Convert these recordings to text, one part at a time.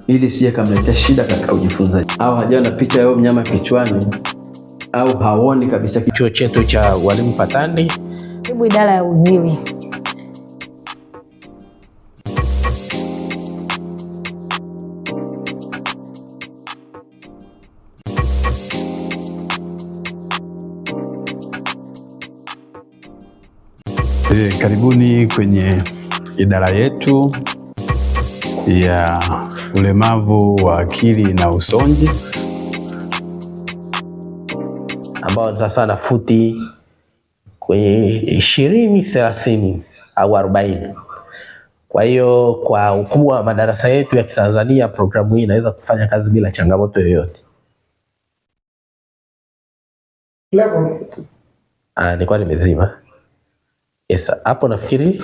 ili sije kamletea shida katika ujifunzaji, au hajawa na picha ya mnyama kichwani, au haoni kabisa. Kituo chetu cha Walimu Patandi, karibu idara ya uziwi. Karibuni kwenye idara yetu ya ulemavu wa akili na usonji, ambao sasa na futi kwenye 20, 30 au 40. Kwa hiyo kwa ukubwa wa madarasa yetu ya Kitanzania, programu hii inaweza kufanya kazi bila changamoto yoyote. Nilikuwa nimezima. Yes, hapo nafikiri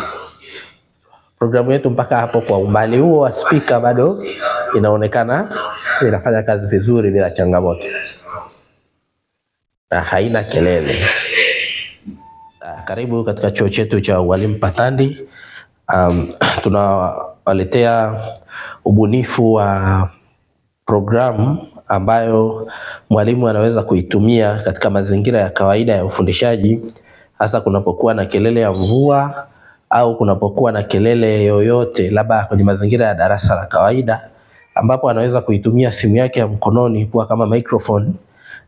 programu yetu mpaka hapo kwa umbali huo wa speaker bado inaonekana inafanya kazi vizuri bila changamoto na haina kelele. Karibu katika chuo chetu cha Walimu Patandi. Tunawaletea ubunifu wa programu ambayo mwalimu anaweza kuitumia katika mazingira ya kawaida ya ufundishaji, hasa kunapokuwa na kelele ya mvua au kunapokuwa na kelele yoyote, labda kwenye mazingira ya darasa la kawaida, ambapo anaweza kuitumia simu yake ya mkononi kuwa kama microphone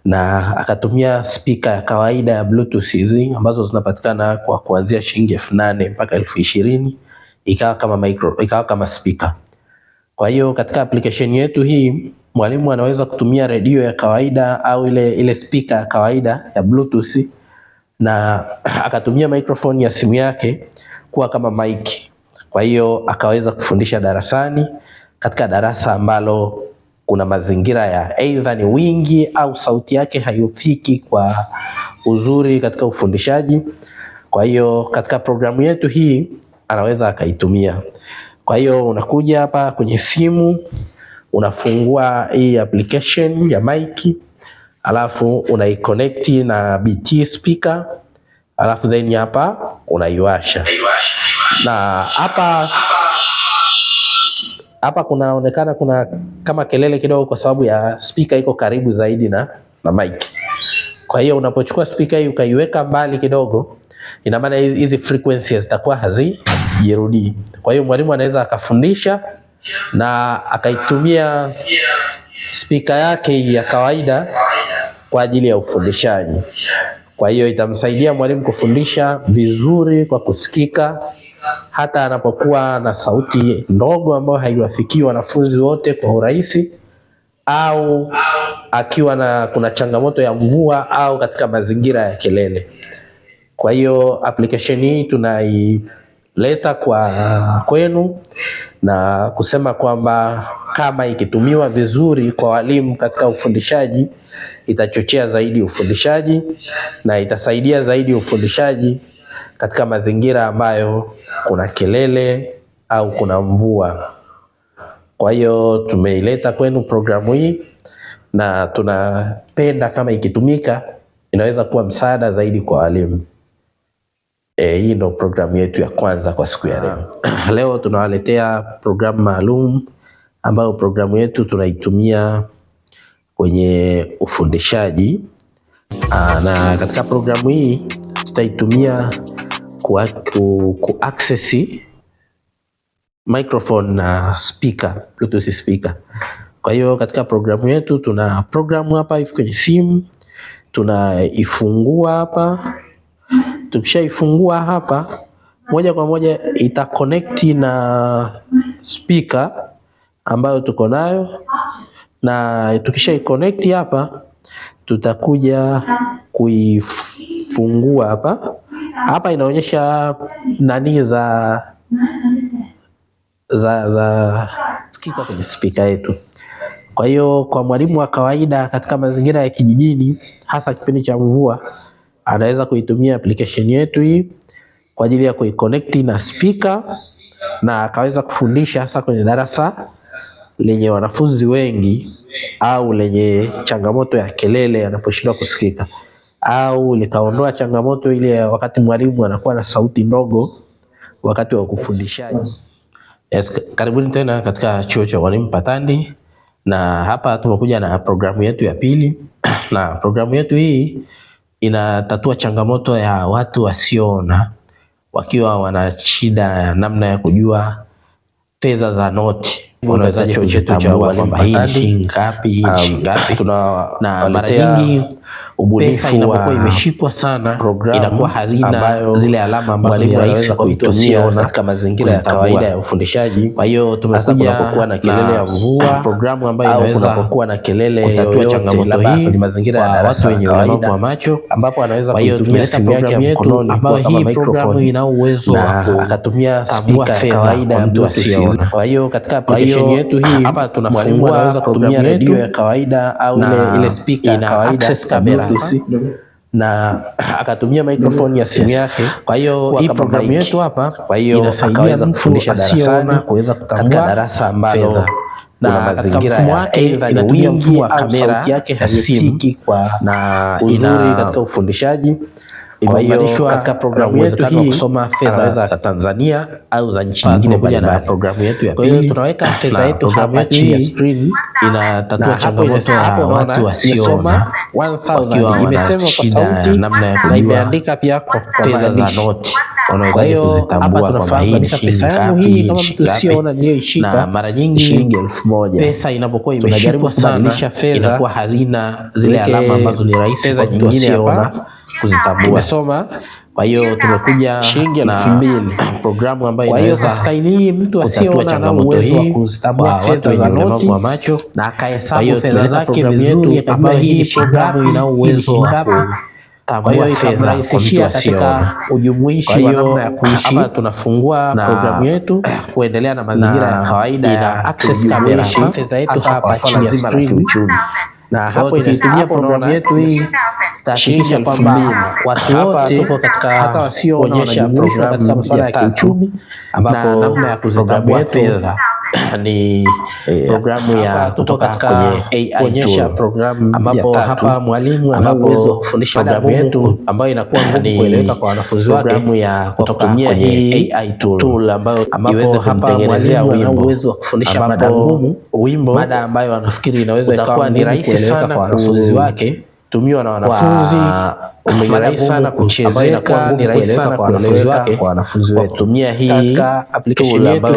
na akatumia speaker ya kawaida ya Bluetooth hizi ambazo zinapatikana kwa kuanzia shilingi 8,000 mpaka 20,000, ikawa kama speaker. Kwa hiyo katika application yetu hii mwalimu anaweza kutumia redio ya kawaida au ile speaker ya kawaida ya Bluetooth na akatumia microphone ya simu yake kuwa kama mic. Kwa hiyo akaweza kufundisha darasani katika darasa ambalo kuna mazingira ya aidha ni wingi au sauti yake hayufiki kwa uzuri katika ufundishaji. Kwa hiyo katika programu yetu hii anaweza akaitumia. Kwa hiyo unakuja hapa kwenye simu, unafungua hii application ya mic, alafu unaiconnect na BT speaker, alafu then hapa unaiwasha. Na hapa kunaonekana kuna kama kelele kidogo kwa sababu ya speaker iko karibu zaidi na mic. Kwa hiyo unapochukua speaker hii ukaiweka mbali kidogo, ina maana hizi frequencies zitakuwa hazijirudii. Kwa hiyo mwalimu anaweza akafundisha na akaitumia speaker yake ya kawaida kwa ajili ya ufundishaji. Kwa hiyo itamsaidia mwalimu kufundisha vizuri kwa kusikika, hata anapokuwa na sauti ndogo ambayo haiwafikii wanafunzi wote kwa urahisi, au akiwa kuna changamoto ya mvua au katika mazingira ya kelele. Kwa hiyo application hii tunaileta kwenu na kusema kwamba kama ikitumiwa vizuri kwa walimu katika ufundishaji, itachochea zaidi ufundishaji na itasaidia zaidi ufundishaji katika mazingira ambayo kuna kelele au kuna mvua. Kwa hiyo tumeileta kwenu programu hii na tunapenda kama ikitumika inaweza kuwa msaada zaidi kwa walimu. Hii ndio programu yetu ya kwanza kwa siku ya leo. Leo tunawaletea programu maalum ambayo programu yetu tunaitumia kwenye ufundishaji. Na katika programu hii tutaitumia ku-access microphone na speaker, Bluetooth speaker. Kwa hiyo katika programu yetu tuna programu hapa hivi kwenye simu, tunaifungua hapa. Tukishaifungua hapa, moja kwa moja itaconnect na speaker ambayo tuko nayo, na tukishaiconnect hapa tutakuja kuifungua hapa. Hapa inaonyesha nani za speaker kwenye speaker yetu. Kwa hiyo kwa mwalimu wa kawaida katika mazingira ya kijijini, hasa kipindi cha mvua, anaweza kuitumia application yetu hii kwa ajili ya kuiconnect na speaker na akaweza kufundisha hasa kwenye darasa lenye wanafunzi wengi au lenye changamoto ya kelele anaposhindwa kusikika, au likaondoa changamoto ile wakati mwalimu anakuwa na sauti ndogo wakati wa kufundishaji. Yes, karibuni tena katika chuo cha ualimu Patandi, na hapa tumekuja na programu yetu ya pili na programu yetu hii inatatua changamoto ya watu wasioona wakiwa wana shida ya namna ya kujua fedha za noti. Wanaweza chuo chetu cha ualimu Patandi ngapi na mara nyingi ubunifu inapokuwa imeshikwa sana inakuwa hazina zile alama ambazo ni rahisi kuitumia katika mazingira ya kawaida ya ufundishaji. Kwa hiyo tumekuja kuwa na kelele ya mvua, programu ambayo inaweza kuwa na kelele ya changamoto hii ni mazingira ya watu wenye ulemavu wa macho, ambapo anaweza kutumia simu yake ya mkononi ambayo hii programu ina uwezo wa akatumia speaker ya kawaida ya mtu asiyeona. Kwa hiyo katika application yetu hii hapa tunafungua, anaweza kutumia redio ya kawaida au ile speaker ya kawaida kamera na akatumia microphone ya simu yake. Kwa hiyo hii programu yetu hapa, kwa hiyo inasaidia kufundisha darasani kuweza kutambua darasa ambalo na mazingira yake inatumia mfumo wa kamera yake haifiki kwa na uzuri katika ufundishaji. Imeunganishwa katika programu yetu hii kusoma fedha za Tanzania au za nchi nyingine pamoja na programu yetu ya pili. Kwa hiyo tunaweka fedha yetu hapa chini ya screen, inatatua changamoto ya watu wasioona. 1000 imesema kwa sauti namna ya kujua, imeandika pia kwa fedha za noti. Wanaweza kuzitambua kwamba hii ni shilingi ngapi, kama mtu asiyeona ndio ishika, na mara nyingi shilingi 1000. Pesa inapokuwa imeshikwa kubadilisha fedha inakuwa hazina zile alama ambazo ni rahisi kwa mtu asiyeona kuzitambua. Soma. Kwa hiyo tumekuja shilingi 2000 programu ambayo inaweza kusaidia mtu asiyeona changamoto hii kuzitambua fedha za noti wa macho na akahesabu fedha zake vizuri, ambayo hii programu ina uwezo wa kutambua fedha katika ujumuishi wa namna ya kuishi. Hapa tunafungua programu yetu kuendelea na mazingira ya kawaida ya access kamera fedha yetu hapa chini ya screen, na hapo inatumia programu yetu hii tahakikisha kwamba watu wote tuko katika hata wasioonyesha programu katika masuala ya kiuchumi, ambapo namna ya kuzitambua fedha ni programu ya kutoka kwenye AI kuonyesha programu, ambapo hapa mwalimu ana uwezo wa kufundisha programu yetu ambayo inakuwa ngumu kueleweka kwa wanafunzi wake, programu ya kutumia hii AI tool ambayo iweze kumtengenezea uwezo wa kufundisha mada ngumu, mada ambayo anafikiri inaweza ikawa ni rahisi sana kwa wanafunzi wake, tumiwa na wanafunzi, ni rahisi sana kuchezeka, ni rahisi sana kwa wanafunzi wake, kwa wanafunzi wetu kutumia hii application ambayo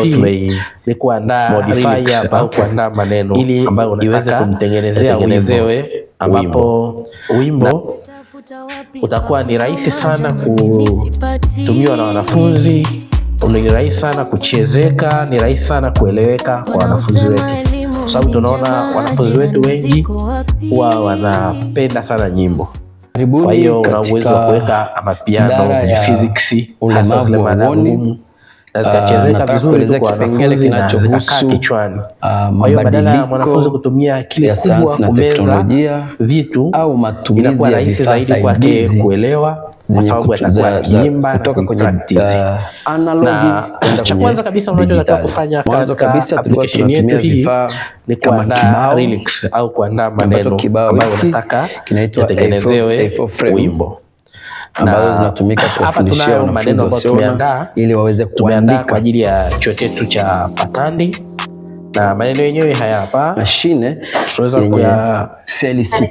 tumekuandaa modifier au kuandaa maneno ili iweze kumtengenezea ambapo wimbo utakuwa ni rahisi sana kutumiwa na wanafunzi, ni rahisi sana kuchezeka, ni rahisi sana kueleweka kwa wanafunzi wetu, kwa sababu tunaona wanafunzi wetu wengi huwa wanapenda sana nyimbo. Kwa hiyo una uwezo wa kuweka amapiano kwenye physics, ulemavu wa uoni, na zikachezeka vizuri kwa wanafunzi na zikakaa kichwani. Kwa hiyo badala ya mwanafunzi kutumia kile kubwa kumeza vitu au matumizi ya rahisi zaidi kwake kuelewa, kwa sababu atakuwa akiimba kutoka kwenye na cha kwanza kabisa unachotaka kufanya katika application yetu hii ni kuandaa lyrics au kuandaa maneno ambayo unataka yatengenezewe wimbo, ambazo zinatumika kufundishia wanafunzi wasioona ili waweze kuandika kwa ajili ya chuo chetu cha Patandi. Na maneno yenyewe haya hapa mashine tunaweza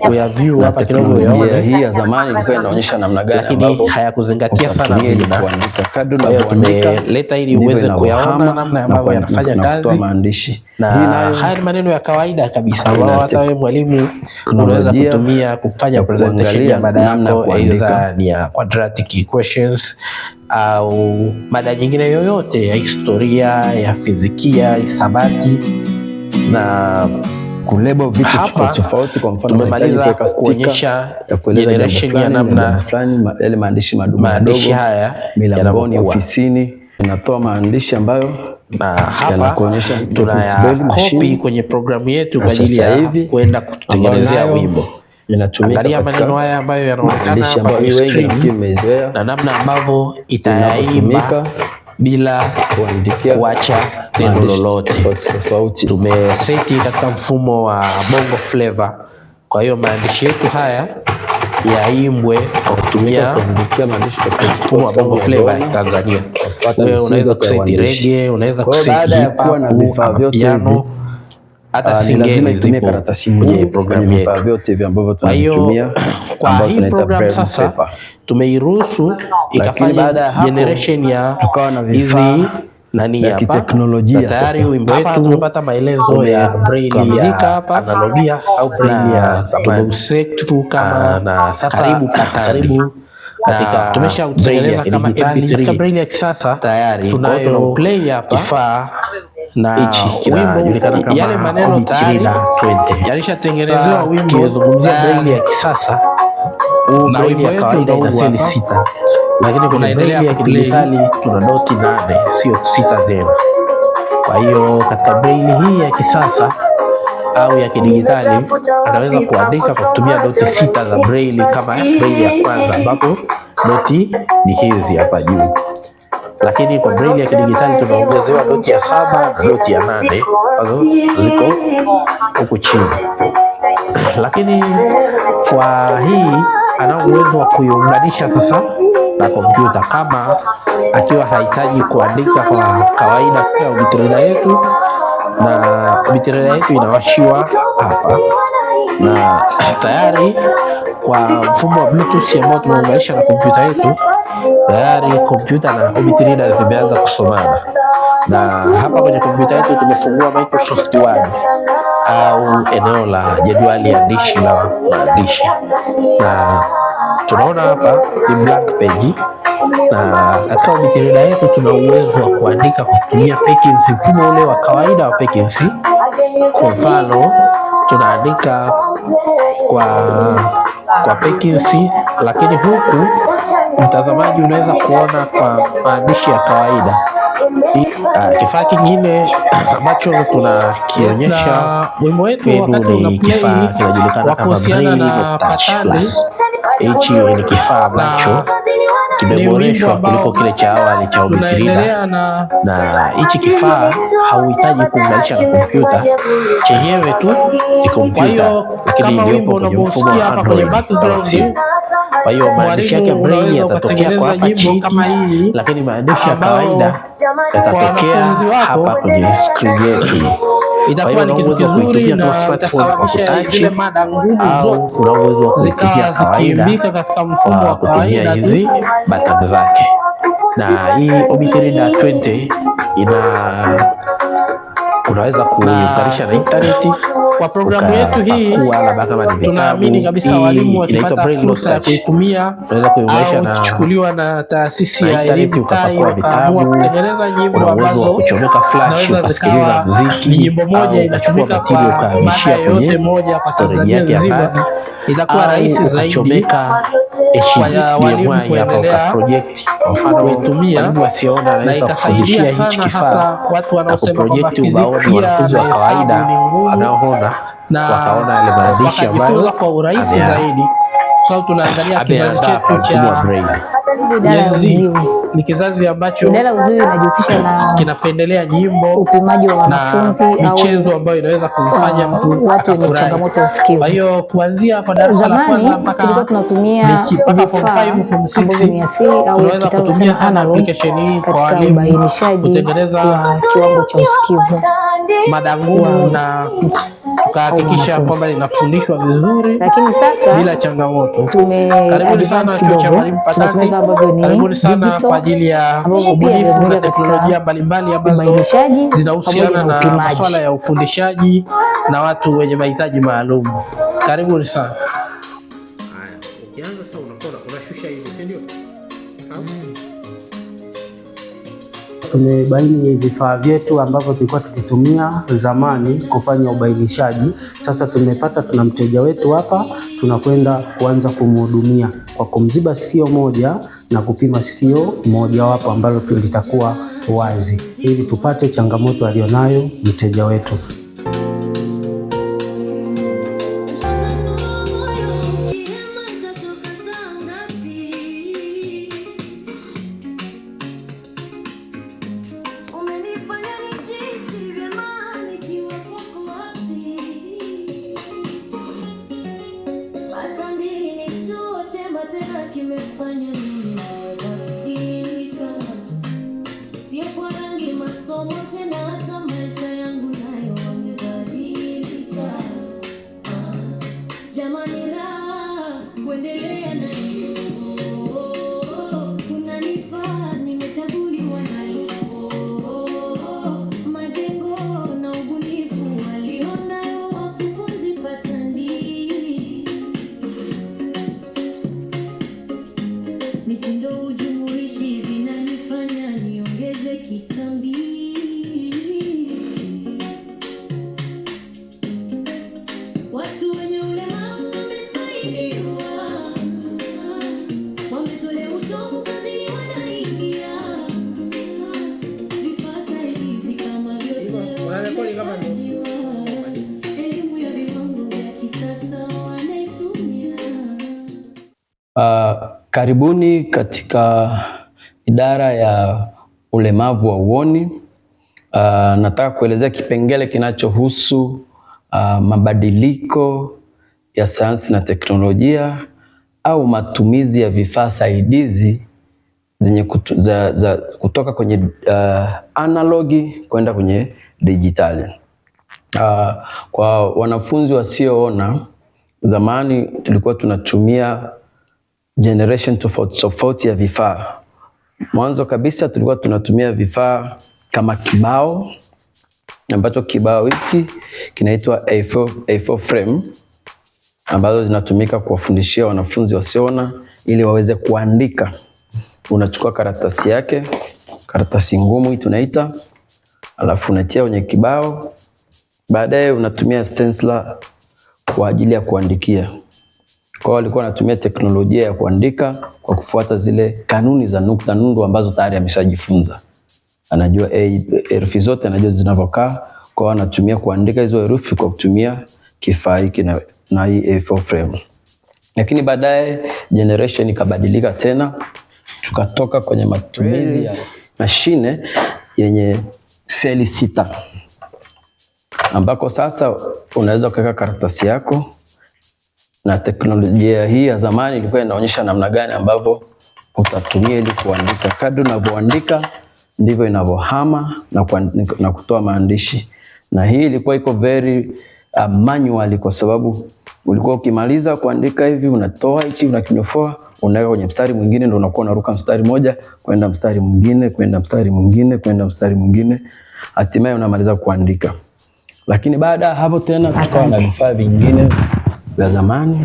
kuya view hapa kidogo, yaone hii ya zamani ilikuwa inaonyesha namna gani ambapo hayakuzingatia sana kuandika. Kadri unavyoandika leta ili uweze kuyaona namna ambavyo yanafanya kazi maandishi. Na haya ni maneno ya kawaida kabisa ambayo hata wewe mwalimu unaweza kutumia kufanya presentation ya mada yako, aidha ni ya quadratic equations au mada nyingine yoyote ya historia, ya fizikia, hisabati na kulebo vitu tofauti. Kwa mfano tumemaliza kuonyesha generation ya namna fulani, yale maandishi madogo haya milangoni, ofisini, inatoa maandishi ambayo na hapa tunayacopy kwenye programu yetu kwa ajili ya kwenda kutengenezea wimbo. Angalia maneno haya ambayo yanaonekana kwenye screen na namna ambavyo itayaimba bila kuacha neno lolote. Tumeseti katika mfumo wa Bongo Flava. Kwa hiyo maandishi yetu haya yaimbwe kwa kutumia mfumo wa Bongo Flava ya Tanzania. Wewe unaweza kuseti reggae, unaweza kuseti hip hop, piano, hata singeli zipo karatasi kwenye programu yetu. Vifaa vyote hivi ambavyo tunatumia kwa hii program sasa tumeiruhusu ikafanya generation ya hizi nani ya kiteknolojia. Tayari wimbo wetu tumepata maelezo ya braille ya hapa analogia au braille ya tumeusetu kama na karibu katika tumeshautengeneza kama MP3 braille ya kisasa tayari. Tunayo play hapa kifaa na hichi kinajulikana kama yale maneno tayari yalishatengenezewa wimbo kizungumzia braille ya kisasa. Na braille ya kawaida ina seli 6, lakini kuna braille ya kidijitali tuna doti 8 sio 6 tena. Kwa hiyo katika braille hii ya kisasa au ya kidijitali anaweza kuandika kwa kutumia doti 6 za braille kama braille ya kwanza, ambapo doti ni hizi hapa juu. Lakini kwa braille ya kidijitali tunaongezewa doti ya 7 na doti ya 8 ambazo ziko huku chini. Lakini kwa hii ana uwezo wa kuiunganisha sasa na kompyuta, kama akiwa hahitaji kuandika kwa kawaida kwa bitreda yetu, na bitreda yetu inawashiwa hapa, na tayari kwa mfumo wa Bluetooth ambao tumeunganisha na kompyuta yetu, tayari kompyuta na bitreda zimeanza kusomana. Na hapa kwenye kompyuta yetu tumefungua Microsoft Word au eneo la jedwali andishi la maandishi, na tunaona hapa ni blank page, na katika bitreda yetu tuna uwezo wa kuandika kwa kutumia Perkins, mfumo ule wa kawaida wa Perkins. Kwa mfano tunaandika kwa Perkins, lakini huku mtazamaji unaweza kuona kwa maandishi ya kawaida. Kifaa kingine ambacho tunakionyesha wimbo wetu wakati ni kifaa kinajulikana kama Braille Touch Plus. Hichi ni kifaa ambacho kimeboreshwa kuliko kile cha awali cha bitreda, na hichi kifaa hauhitaji kuunganisha na kompyuta, chenyewe tu ni kompyuta, lakini iliyopo kwenye mfumo wa Android au simu. Kwa hiyo maandishi yake Braille yatatokea kwa hapa chini, lakini maandishi ya kawaida yatatokea hapa kwenye screen yetu. Itakuwa ni kitu kizuri na itasababisha zile mada ngumu zote zikawa zikiimbika katika mfumo wa kawaida hizi button zake. Na hii Obitreda 20 unaweza kuunganisha na internet kwa programu yetu hii. Tunaamini kabisa walimu wakipata fursa ya kuitumia au ikichukuliwa na taasisi ya elimu TAI wakaamua kutengeneza nyimbo ambazo kuchomeka flash ukasikiliza muziki, ni nyimbo moja inatumika kwa mada yote moja kwa Tanzania nzima, itakuwa rahisi zaidi kwa walimu kuendelea kuitumia na itasaidia sana hasa watu wanaosema kwamba fizikia wanafunzi wa kawaida wanaoona na wakaona yale maandishi ambayo kwa urahisi zaidi. So tunaangalia kizazi chetu cha ni kizazi ambacho idara ya uziwi inajihusisha na kinapendelea nyimbo, upimaji wa wanafunzi au michezo ambayo inaweza kumfanya mtu watu wenye changamoto ya usikivu. Kwa hiyo kuanzia kwa darasa la kwanza mpaka tulikuwa tunatumia vifaa ambavyo ni asili au kitaalamu application hii kwa walimu kutengeneza kiwango cha usikivu mada ngumu na tukahakikisha kwamba linafundishwa vizuri, lakini sasa bila changamoto. Karibuni sana chuo cha Mwalimu Patati, karibuni sana kwa ajili ya ubunifu na teknolojia mbalimbali ambazo zinahusiana na masuala ya ufundishaji na watu wenye mahitaji maalum. Karibuni sana. Haya, ukianza sasa unashusha hivi, si ndio? Tumebaini vifaa vyetu ambavyo tulikuwa tukitumia zamani kufanya ubainishaji. Sasa tuna mteja wetu hapa, tunakwenda kuanza kumhudumia kwa kumziba sikio moja na kupima sikio moja wapo ambalo litakuwa wazi, ili tupate changamoto aliyonayo mteja wetu. Sure. Karibuni katika idara ya ulemavu wa uoni. Nataka kuelezea kipengele kinachohusu mabadiliko ya sayansi na teknolojia au matumizi ya vifaa saidizi zenye kutoka kwenye analogi kwenda kwenye dijitali. Kwa wanafunzi wasioona, zamani tulikuwa tunatumia generation tofauti ya vifaa. Mwanzo kabisa tulikuwa tunatumia vifaa kama kibao, ambacho kibao hiki kinaitwa A4 frame, ambazo zinatumika kuwafundishia wanafunzi wasioona ili waweze kuandika. Unachukua karatasi yake, karatasi ngumu hii tunaita, alafu unatia kwenye kibao. Baadaye unatumia stenciler kwa ajili ya kuandikia. Kwa hiyo walikuwa wanatumia teknolojia ya kuandika kwa kufuata zile kanuni za nukta nundu ambazo tayari ameshajifunza. Anajua herufi zote, anajua zinavyokaa. Kwa hiyo anatumia kuandika hizo herufi kwa kutumia kifaa hiki na hii A4 frame. Lakini baadaye generation ikabadilika tena, tukatoka kwenye matumizi ya mashine yenye seli 6, ambako sasa unaweza kuweka karatasi yako. Na teknolojia hii ya zamani ilikuwa inaonyesha namna gani ambavyo utatumia ili kuandika. Kadri unavyoandika ndivyo inavyohama na kutoa maandishi. Na hii ilikuwa iko very manual, kwa sababu ulikuwa ukimaliza kuandika hivi unatoa hiki, unakinyofoa, unaweka kwenye mstari mwingine, ndio unakuwa unaruka mstari moja kwenda mstari mwingine, kwenda mstari mwingine, kwenda mstari mwingine, hatimaye unamaliza kuandika. Lakini baada hapo tena tukawa na vifaa vingine vya zamani.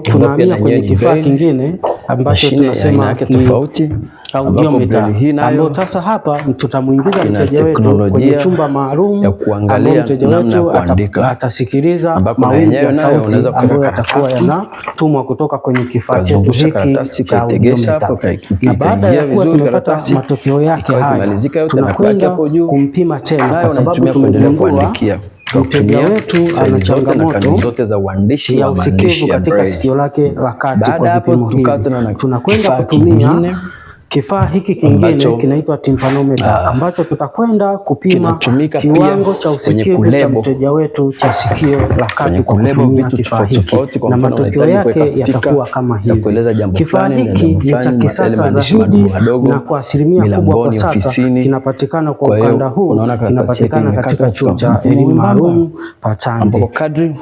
Tunahamia kwenye kifaa kingine ambacho tunasema yake tofauti, audiometer, ambapo sasa hapa tutamuingiza mteja wetu kwenye chumba maalum ya kuangalia namna kuandika. Atasikiliza mawimbi ya sauti ambayo yatakuwa yanatumwa kutoka kwenye kifaa chetu hiki cha audiometer. Na baada ya kuwa tumepata matokeo yake haya, tunakwenda kumpima tena, kwa sababu tumegundua mteja wetu ana changamoto zote za uandishi ya usikivu katika sikio lake la kati. Kwa vipimo hivi tunakwenda kutumia kifaa hiki kingine kinaitwa tympanometer, ambacho tutakwenda kupima kiwango cha usikivu cha mteja wetu cha sikio la kati kwa kutumia kifaa hiki, na matokeo yake yatakuwa kama hivi. Kifaa hiki ni cha kisasa zaidi, na kwa asilimia kubwa kwa sasa kinapatikana kwa ukanda huu, kinapatikana katika chuo cha elimu maalum Patande, ambapo kadri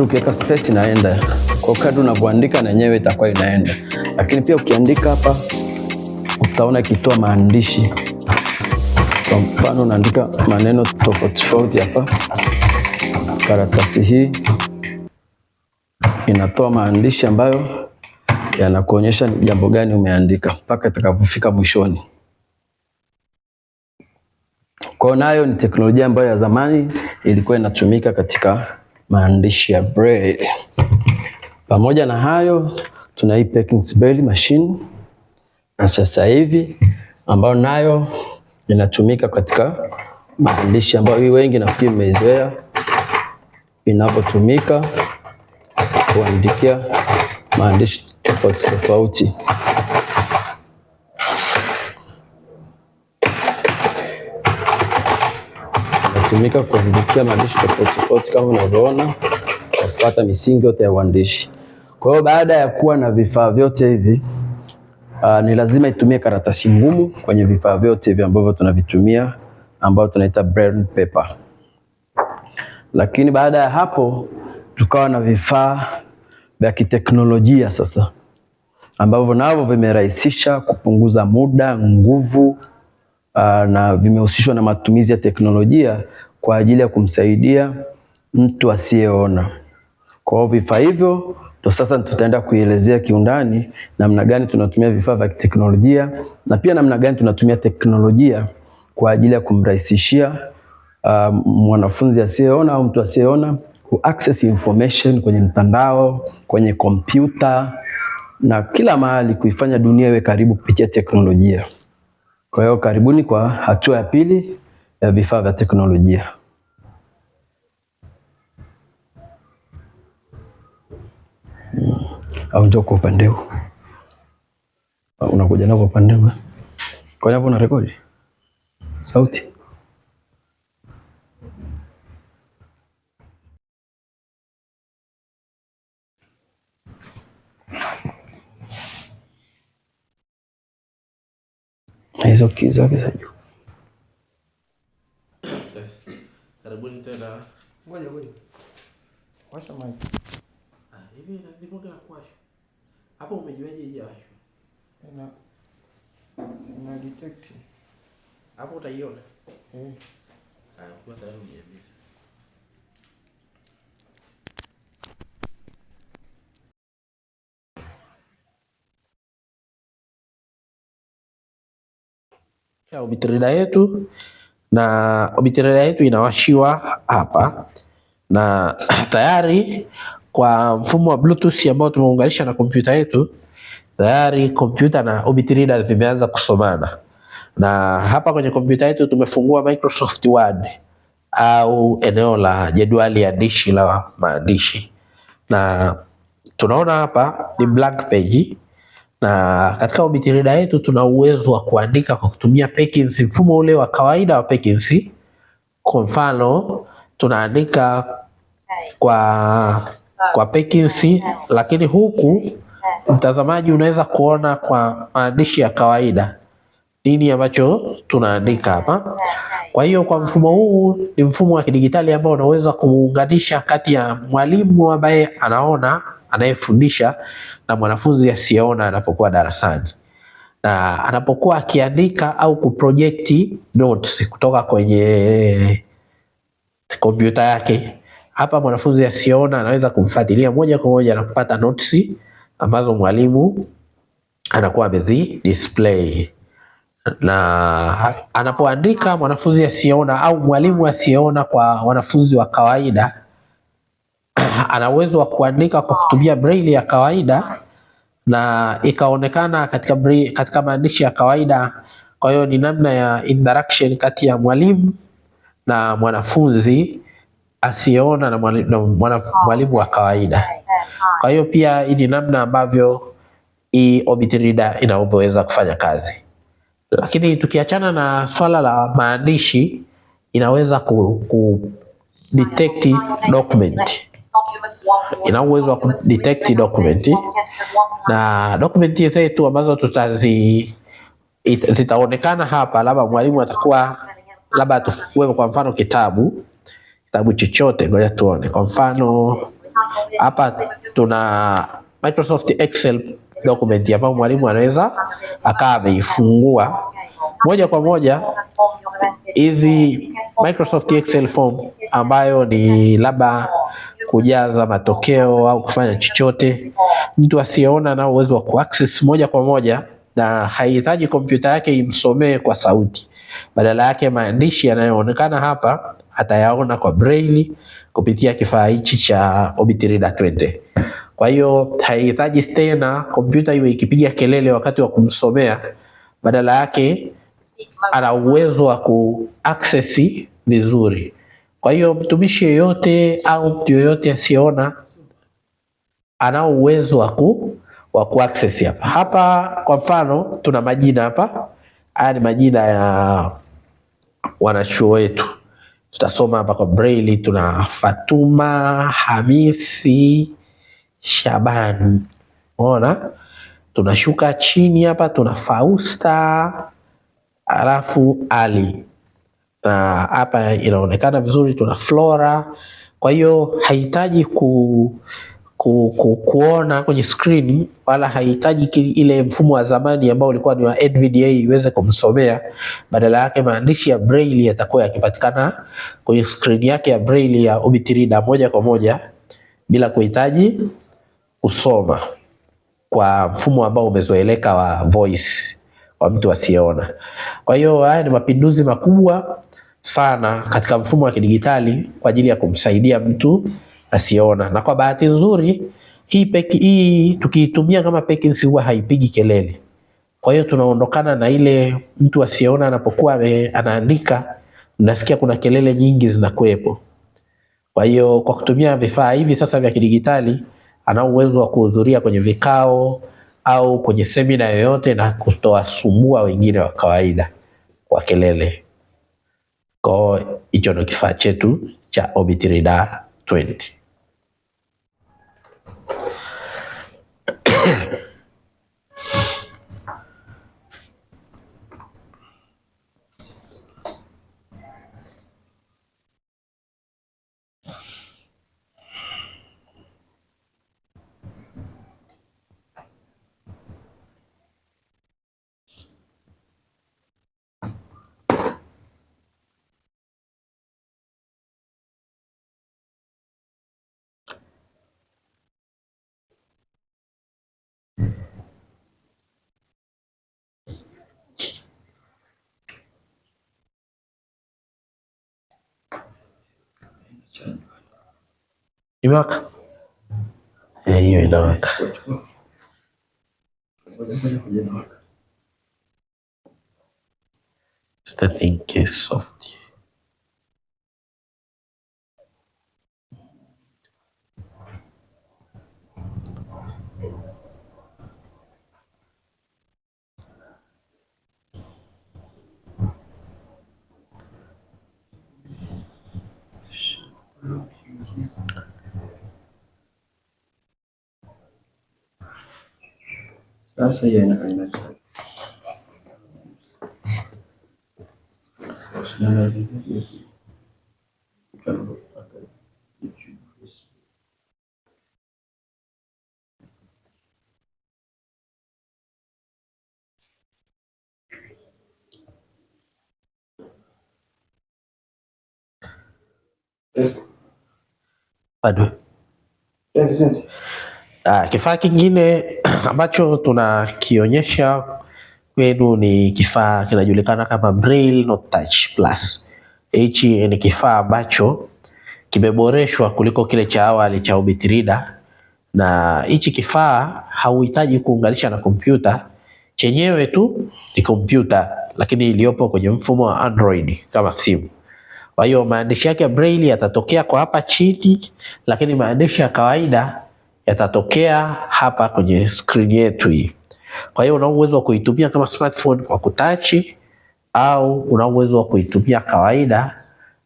ukiweka space inaenda. Kwa kadri unavyoandika na yenyewe itakuwa inaenda. Lakini pia ukiandika hapa utaona ikitoa maandishi. Kwa mfano unaandika maneno tofauti hapa, karatasi hii inatoa maandishi ambayo yanakuonyesha ni jambo gani umeandika mpaka itakapofika mwishoni. Kwa nayo ni teknolojia ambayo ya zamani ilikuwa inatumika katika maandishi ya braille. Pamoja na hayo tuna hii Perkins Braille machine na sasa hivi ambayo nayo inatumika katika maandishi ambayo wengi nafikiri mmeizoea, inapotumika kuandikia maandishi tofauti. Inatumika kuandikia maandishi tofauti kama unavyoona, kupata misingi yote ya uandishi. Kwa hiyo baada ya kuwa na vifaa vyote hivi ni lazima itumie karatasi ngumu kwenye vifaa vyote hivi ambavyo tunavitumia, ambao tunaita brown paper. Lakini baada ya hapo tukawa na vifaa vya kiteknolojia sasa, ambavyo navyo vimerahisisha kupunguza muda, nguvu na vimehusishwa na matumizi ya teknolojia kwa ajili ya kumsaidia mtu asiyeona. Kwa hiyo vifaa hivyo ndo sasa tutaenda kuielezea kiundani namna gani tunatumia vifaa vya teknolojia na pia namna gani tunatumia teknolojia kwa ajili ya kumrahisishia mwanafunzi asiyeona au mtu asiyeona ku access information kwenye mtandao, kwenye kompyuta na kila mahali, kuifanya dunia iwe karibu kupitia teknolojia. Kwa hiyo karibuni kwa hatua ya pili ya vifaa vya teknolojia. Au njoo kwa upande huu. Unakuja nao kwa upande huu. Kwa hapo una rekodi sauti. Hizo kiza za juu. Karibuni tena. Ngoja. Washa mic. Hivi lazima kuna kuwasha. Hapo umejuaje hii washa? Na sina detect. Hapo utaiona. Kwa tayari umeambiwa. Obitrida yetu, na obitrida yetu inawashiwa hapa, na tayari kwa mfumo wa Bluetooth ambao tumeunganisha na kompyuta yetu, tayari kompyuta na obitrida vimeanza kusomana. Na hapa kwenye kompyuta yetu tumefungua Microsoft Word au eneo la jedwali ya dishi la maandishi, na tunaona hapa ni blank page. Na katika obitrida yetu tuna uwezo wa kuandika kwa kutumia Perkins, mfumo ule wa kawaida wa Perkins. Kwa mfano tunaandika kwa Perkins, lakini huku mtazamaji unaweza kuona kwa maandishi ya kawaida nini ambacho tunaandika hapa. Kwa hiyo kwa mfumo huu ni mfumo wa kidigitali ambao unaweza kuunganisha kati ya mwalimu ambaye anaona, anayefundisha, na mwanafunzi asiyeona anapokuwa darasani, na anapokuwa akiandika au kuprojekti notes kutoka kwenye kompyuta yake. Hapa mwanafunzi asiyeona anaweza kumfuatilia moja kwa moja na kupata notes ambazo mwalimu anakuwa amezi display. Na anapoandika mwanafunzi asiyeona au mwalimu asiyeona kwa wanafunzi wa kawaida, ana uwezo wa kuandika kwa kutumia braille ya kawaida na ikaonekana katika maandishi ya kawaida. Kwa hiyo ni namna ya interaction kati ya mwalimu na mwanafunzi asiyeona na mwalimu wa kawaida. Kwa hiyo pia hii ni namna ambavyo hii obitrida inavyoweza kufanya kazi. Lakini tukiachana na swala la maandishi, inaweza ku detect document. Ina uwezo wa kudetect document, na document zetu ambazo zitaonekana hapa, labda mwalimu atakuwa labda tuwe kwa mfano kitabu chochote. Ngoja tuone. Kwa mfano hapa tuna Microsoft Excel document ambayo mwalimu anaweza akawa ameifungua moja kwa moja. Hizi Microsoft Excel form ambayo ni labda kujaza matokeo au kufanya chochote, mtu asiyeona na uwezo wa kuaccess moja kwa moja, na haihitaji kompyuta yake imsomee kwa sauti. Badala yake maandishi yanayoonekana hapa atayaona kwa braille kupitia kifaa hichi cha Obitrida 20. Kwa hiyo haihitaji tena kompyuta iwe ikipiga kelele wakati wa kumsomea. Badala yake ana uwezo wa kuaccess vizuri. Kwa hiyo mtumishi yeyote au mtu yeyote asiyeona ana uwezo wa kuaccess hapa. Hapa kwa mfano tuna majina hapa. Haya ni majina ya wanachuo wetu. Tutasoma hapa kwa braille. Tuna Fatuma, Hamisi, Shabani. Unaona? Tunashuka chini hapa tuna Fausta alafu Ali. Na hapa inaonekana vizuri tuna Flora. Kwa hiyo hahitaji kuona kwenye screen, wala hahitaji ile mfumo wa zamani ambao ulikuwa ni wa NVDA iweze kumsomea. Badala yake maandishi ya braille yatakuwa yakipatikana kwenye screen yake ya braille ya Obit Reader moja kwa moja bila kuhitaji kusoma kwa mfumo ambao umezoeleka wa voice wa mtu asiyeona. Kwa hiyo haya ni mapinduzi makubwa sana katika mfumo wa kidigitali kwa ajili ya kumsaidia mtu asiyeona. Na kwa bahati nzuri hii tukiitumia kama Perkins huwa haipigi kelele. Kwa hiyo tunaondokana na ile mtu asiyeona anapokuwa anaandika nasikia kuna kelele nyingi zinakuwepo. Kwa hiyo kwa kutumia vifaa hivi sasa vya kidigitali ana uwezo wa kuhudhuria kwenye vikao au kwenye semina yoyote na kutowasumbua wengine wa kawaida kwa kelele. Kwa hicho ndio kifaa chetu cha Obit Reader 20. Imewaka? Hiyo inawaka. Starting case soft. Sasa hiyo inaenda. Bado. Kifaa kingine ambacho tunakionyesha kwenu ni kifaa kinajulikana kama Braille Not Touch Plus. Hichi ni kifaa ambacho kimeboreshwa kuliko kile cha awali cha Obit Reader, na hichi kifaa hauhitaji kuunganisha na kompyuta, chenyewe tu ni kompyuta lakini iliyopo kwenye mfumo wa Android kama simu. Kwa hiyo maandishi yake ya Braille yatatokea kwa hapa chini, lakini maandishi ya kawaida yatatokea hapa kwenye screen yetu hii. Kwa hiyo una uwezo wa kuitumia kama smartphone kwa kutachi au una uwezo wa kuitumia kawaida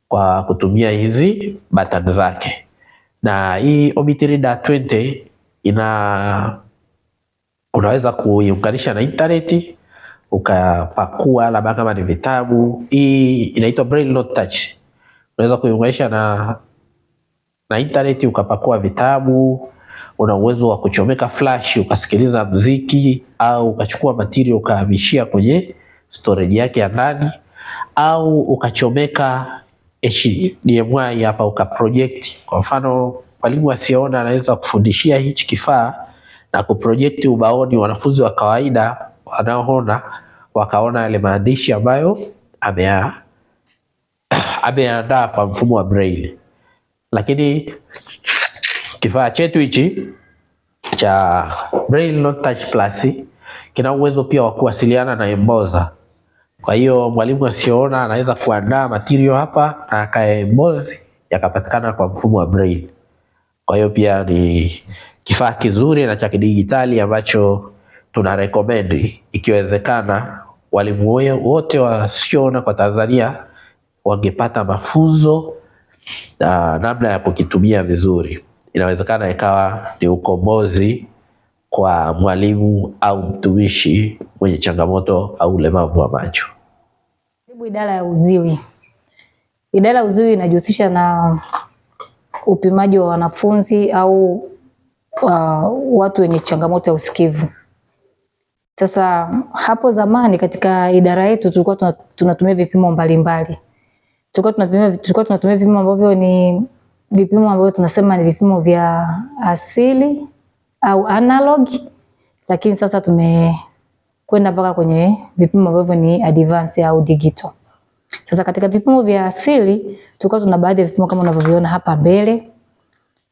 kwa kutumia hizi button zake. Na hii Obit Reader 20 unaweza kuiunganisha na internet ukapakua labda kama ni vitabu. Hii inaitwa Braille Not Touch. Unaweza kuiunganisha na internet ukapakua vitabu. Una uwezo wa kuchomeka flash ukasikiliza muziki, au ukachukua material ukahamishia kwenye storage yake ya ndani, au ukachomeka HDMI hapa ukaproject. Kwa mfano mwalimu asiyeona anaweza kufundishia hichi kifaa na kuproject ubaoni, wanafunzi wa kawaida wanaoona wakaona yale maandishi ambayo ameandaa kwa mfumo wa Braille. Lakini kifaa chetu hichi cha Braille Not Touch Plus kina uwezo pia wa kuwasiliana na emboza. Kwa hiyo mwalimu asiyeona anaweza kuandaa material hapa na akaembozi yakapatikana kwa mfumo wa Braille. Kwa hiyo pia ni kifaa kizuri na cha kidigitali ambacho tuna recommend. Ikiwezekana walimu wote wasioona kwa Tanzania wangepata mafunzo na namna ya kukitumia vizuri. inawezekana ikawa ni ukombozi kwa mwalimu au mtumishi mwenye changamoto au ulemavu wa macho. Idara ya uziwi. Idara ya uziwi inajihusisha na upimaji wa wanafunzi au watu wenye changamoto ya usikivu. Sasa hapo zamani katika idara yetu tulikuwa tunatumia vipimo mbalimbali. Tulikuwa tunatumia vipimo ambavyo ni vipimo ambavyo tunasema ni vipimo vya asili au analog, lakini sasa tumekwenda mpaka kwenye vipimo ambavyo ni advanced au digital. Sasa katika vipimo vya asili tulikuwa tuna baadhi ya vipimo kama unavyoviona hapa mbele.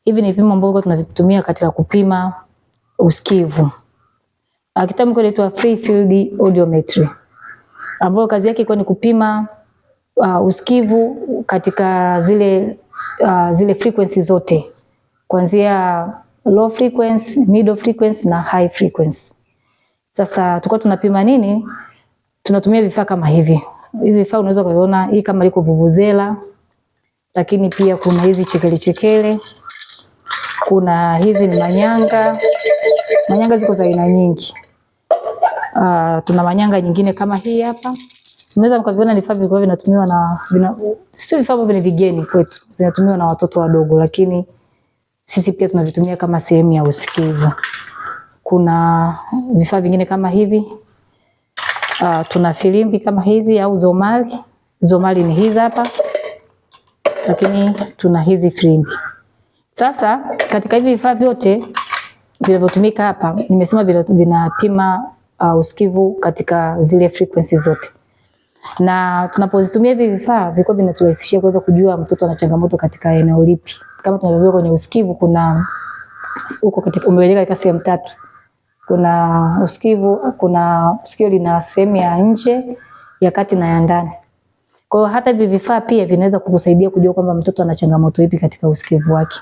Hivi ni vipimo ambavyo tunavitumia katika kupima usikivu. Kitaalamu kinaitwa free field audiometry, ambayo kazi yake ilikuwa ni kupima usikivu katika zile frequency zote, kuanzia low frequency, middle frequency na high frequency. Sasa tulikuwa tunapima nini? Tunatumia vifaa kama hivi. Hivi vifaa unaweza kuona hii kama liko vuvuzela, lakini pia kuna hizi chekele, kuna hizi ni manyanga. Manyanga ziko za aina nyingi. Tuna manyanga nyingine kama hii hapa. Unaweza mkaviona ni vifaa vilikuwa vinatumiwa na sio vifaa ambavyo ni vigeni kwetu. Vinatumiwa na watoto wadogo, lakini sisi pia tunavitumia kama sehemu ya usikivu. Kuna vifaa vingine kama hivi. Tuna filimbi kama hizi au zomali. Zomali ni hizi hapa. Lakini tuna hizi filimbi. Sasa katika hivi vifaa vyote vinavyotumika hapa, nimesema vinapima usikivu katika zile frequency zote. Na tunapozitumia hivi vifaa vilikuwa vinaturahisishia kuweza kujua mtoto ana changamoto katika eneo lipi. Kama tunavyozoea kwenye usikivu kuna huko katika umeweka katika sehemu tatu. Kuna sikio lina sehemu ya nje, ya kati na ya ndani. Kwa hiyo hata hivi vifaa pia vinaweza kukusaidia kujua kwamba mtoto ana changamoto ipi katika usikivu wake.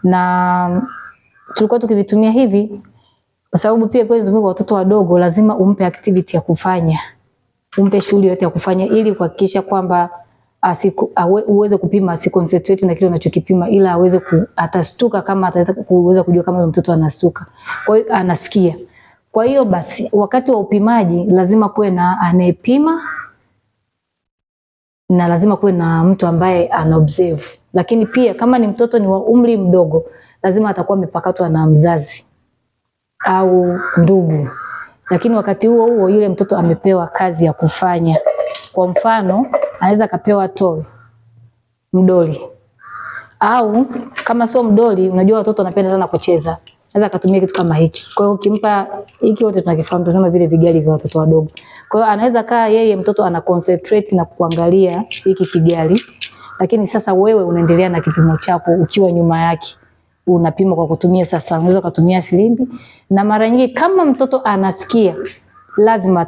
Na tulikuwa tukivitumia hivi kwa sababu pia kwa watoto wadogo lazima umpe activity ya kufanya. Umpe shughuli yote ya kufanya ili kuhakikisha kwamba uweze kupima, asiconcentrate na kile unachokipima, ila aweze atastuka kama ataweza kuweza kujua kama mtoto anastuka. Kwa hiyo anasikia. Kwa hiyo basi wakati wa upimaji lazima kuwe na anayepima na lazima kuwe na mtu ambaye ana observe. Lakini pia kama ni mtoto ni wa umri mdogo, lazima atakuwa amepakatwa na mzazi au ndugu. Lakini wakati huo huo yule mtoto amepewa kazi ya kufanya. Kwa mfano, anaweza kapewa toy, mdoli. Au kama sio mdoli, unajua watoto wanapenda sana kucheza. Anaweza akatumia kitu kama hiki. Kwa hiyo ukimpa hiki, wote tunakifahamu, tunasema vile vigali vya watoto wadogo. Kwa hiyo anaweza kaa yeye mtoto ana concentrate na kuangalia hiki kigali. Lakini sasa wewe unaendelea na kipimo chako ukiwa nyuma yake. Unapima kwa kutumia, sasa unaweza kutumia filimbi, na mara nyingi kama mtoto anasikia lazima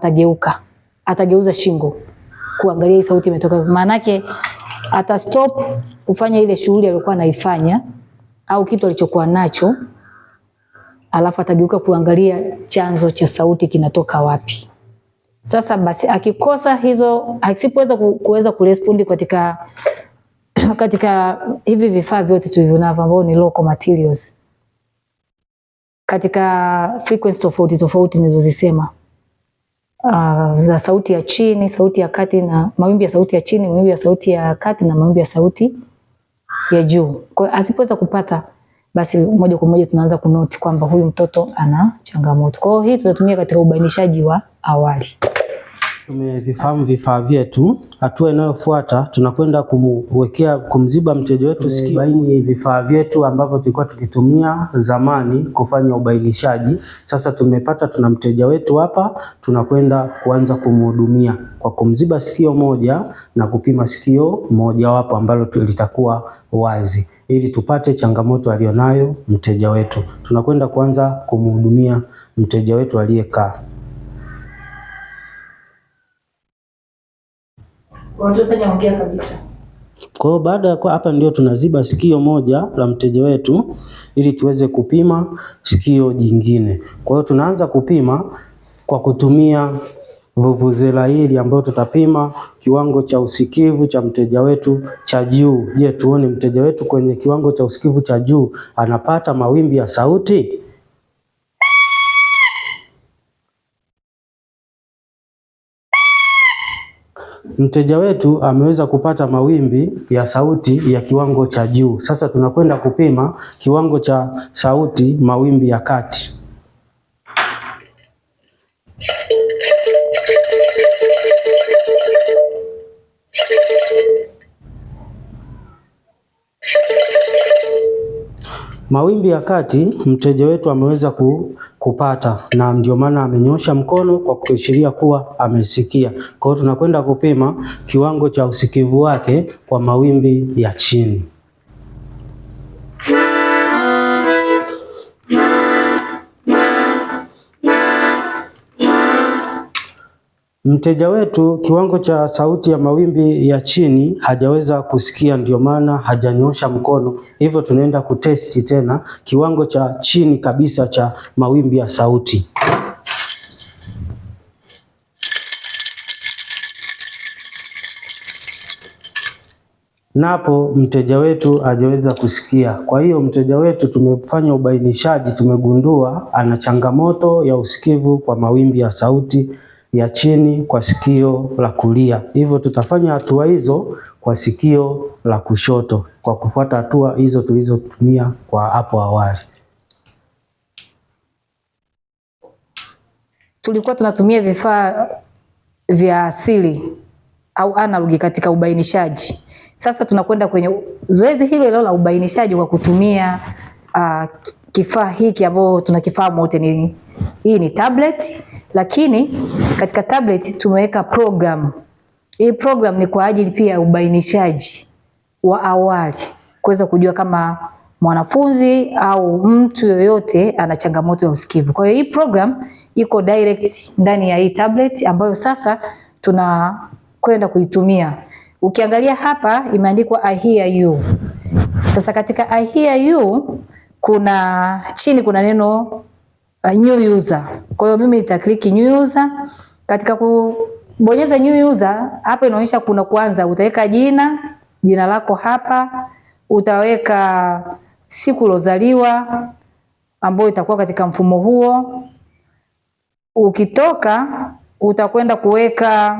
atageuza shingo kuangalia hii sauti imetoka. Maana yake atastop kufanya ile shughuli aliyokuwa anaifanya au kitu alichokuwa nacho, alafu atageuka kuangalia chanzo cha sauti kinatoka wapi. Sasa basi akikosa hizo, asipoweza kuweza kurespondi katika hivi vifaa vyote tulivyonavyo ambao ni local materials, katika frequency tofauti nilizozisema, za sauti ya chini, sauti ya kati, na mawimbi ya sauti ya chini, mawimbi ya sauti ya kati na mawimbi ya sauti ya juu. Kwa hiyo asipoweza kupata, basi moja kwa moja tunaanza kunoti kwamba huyu mtoto ana changamoto. Kwa hiyo hii tunatumia katika ubainishaji wa awali. Tumevifahamu vifaa vyetu. Hatua inayofuata tunakwenda kumziba mteja wetu sikio. Baini vifaa vyetu ambavyo tulikuwa tukitumia zamani kufanya ubainishaji. Sasa tuna mteja wetu hapa, tunakwenda kuanza kumhudumia kwa kumziba sikio moja na kupima sikio moja wapo ambalo litakuwa wazi ili tupate changamoto alionayo mteja wetu. Tunakwenda kuanza kumhudumia mteja wetu aliyekaa. Kwa hiyo baada ya hapa ndio tunaziba sikio moja la mteja wetu ili tuweze kupima sikio jingine. Kwa hiyo tunaanza kupima kwa kutumia vuvuzela hili ambayo tutapima kiwango cha usikivu cha mteja wetu cha juu. Je, tuone mteja wetu kwenye kiwango cha usikivu cha juu anapata mawimbi ya sauti? Mteja wetu ameweza kupata mawimbi ya sauti ya kiwango cha juu. Sasa tunakwenda kupima kiwango cha sauti mawimbi ya kati. Mawimbi ya kati mteja wetu ameweza kupata, na ndio maana amenyosha mkono kwa kuashiria kuwa amesikia. Kwa hiyo tunakwenda kupima kiwango cha usikivu wake kwa mawimbi ya chini. Mteja wetu kiwango cha sauti ya mawimbi ya chini hajaweza kusikia, ndio maana hajanyosha mkono. Hivyo tunaenda kutesti tena kiwango cha chini kabisa cha mawimbi ya sauti. Napo mteja wetu hajaweza kusikia. Kwa hiyo mteja wetu tumefanya ubainishaji, tumegundua ana changamoto ya usikivu kwa mawimbi ya sauti ya chini kwa sikio la kulia. Hivyo tutafanya hatua hizo kwa sikio la kushoto kwa kufuata hatua hizo tulizotumia kwa hapo awali. Tulikuwa tunatumia vifaa vya asili au analogi katika ubainishaji. Sasa tunakwenda kwenye zoezi hilo la ubainishaji kwa kutumia kifaa hiki ambao tunakifahamu wote hii ni tablet, lakini katika tablet tumeweka program. Hii program ni kwa ajili pia ya ubainishaji wa awali, kuweza kujua kama mwanafunzi au mtu yoyote ana changamoto ya usikivu. Kwa hiyo hii program iko direct ndani ya hii tablet ambayo sasa tunakwenda kuitumia. Ukiangalia hapa imeandikwa I hear you. Sasa katika I hear you chini kuna neno new user. Kwa hiyo mimi nitakliki new user. Katika kubonyeza new user hapa inaonyesha kuna kwanza utaweka jina lako hapa, utaweka siku ulozaliwa ambayo itakuwa katika mfumo huo. Ukitoka utakwenda kuweka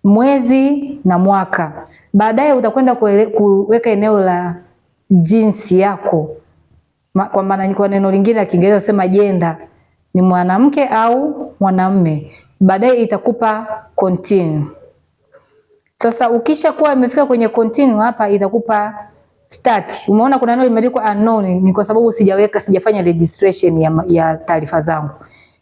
mwezi na mwaka. Baadaye utakwenda kuweka eneo la jinsi yako. Kwa maana kwa neno lingine la Kiingereza sema gender, ni mwanamke au mwanamume. Baadaye itakupa continue. Sasa ukisha kuwa imefika kwenye continue hapa itakupa start. Umeona kuna neno limeandikwa unknown, ni kwa sababu sijafanya registration ya taarifa zangu.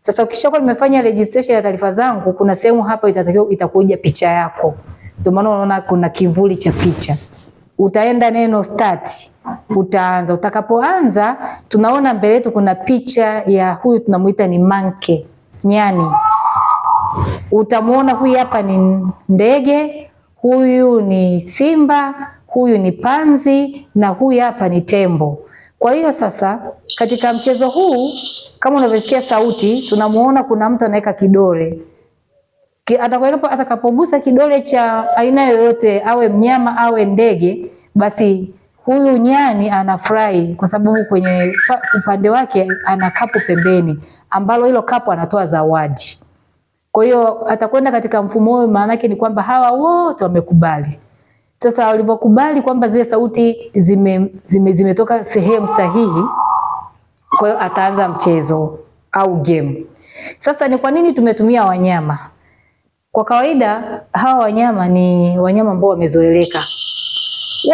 Sasa ukishakuwa nimefanya registration ya taarifa zangu, kuna sehemu hapa itakuja picha yako. Ndio maana unaona kuna kivuli cha picha. Utaenda neno start, utaanza. Utakapoanza tunaona mbele yetu kuna picha ya huyu tunamuita ni monkey, nyani. Utamuona huyu hapa ni ndege, huyu ni simba, huyu ni panzi na huyu hapa ni tembo. Kwa hiyo sasa katika mchezo huu kama unavyosikia sauti, tunamuona kuna mtu anaweka kidole. Atakapogusa kidole cha aina yoyote, awe mnyama awe ndege, basi huyu nyani anafurahi kwa sababu kwenye upande wake ana kapu pembeni ambalo hilo kapu anatoa zawadi. Kwa hiyo atakwenda katika mfumo huo, maana yake ni kwamba hawa wote wamekubali. Sasa walipokubali kwamba zile sauti zimetoka sehemu sahihi, kwa hiyo ataanza mchezo au game. Sasa ni kwa nini tumetumia wanyama? Kwa kawaida hawa wanyama ni wanyama ambao wamezoeleka.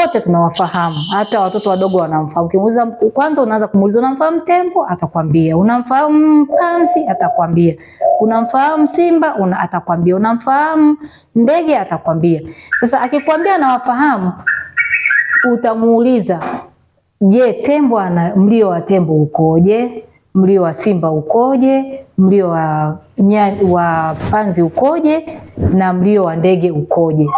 Wote tunawafahamu, hata watoto wadogo wanamfahamu. Ukimuuliza kwanza unaanza kumuuliza unamfahamu tembo? Atakwambia. Unamfahamu panzi? Atakwambia. Unamfahamu simba? Atakwambia. Unamfahamu ndege? Atakwambia. Sasa akikwambia anawafahamu, utamuuliza, je, tembo mlio wa tembo ukoje? Mlio wa simba ukoje? Mlio wa panzi ukoje? Na mlio wa ndege ukoje?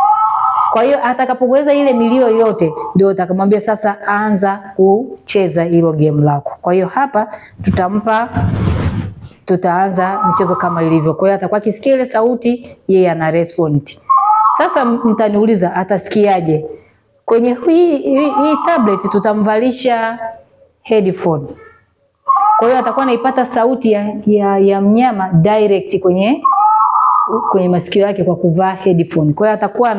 Kwa hiyo atakapokueleza ile milio yote ndio utakamwambia sasa anza kucheza hilo game lako. Kwa hiyo hapa tutampa tutaanza mchezo kama ilivyo. Kwa hiyo atakuwa akisikia ile sauti, yeye ana respond. Sasa mtaniuliza atasikiaje? Kwenye hii tablet tutamvalisha headphone. Kwa hiyo atakuwa anaipata sauti ya mnyama direct kwenye masikio yake kwa kuvaa headphone. Kwa hiyo atakuwa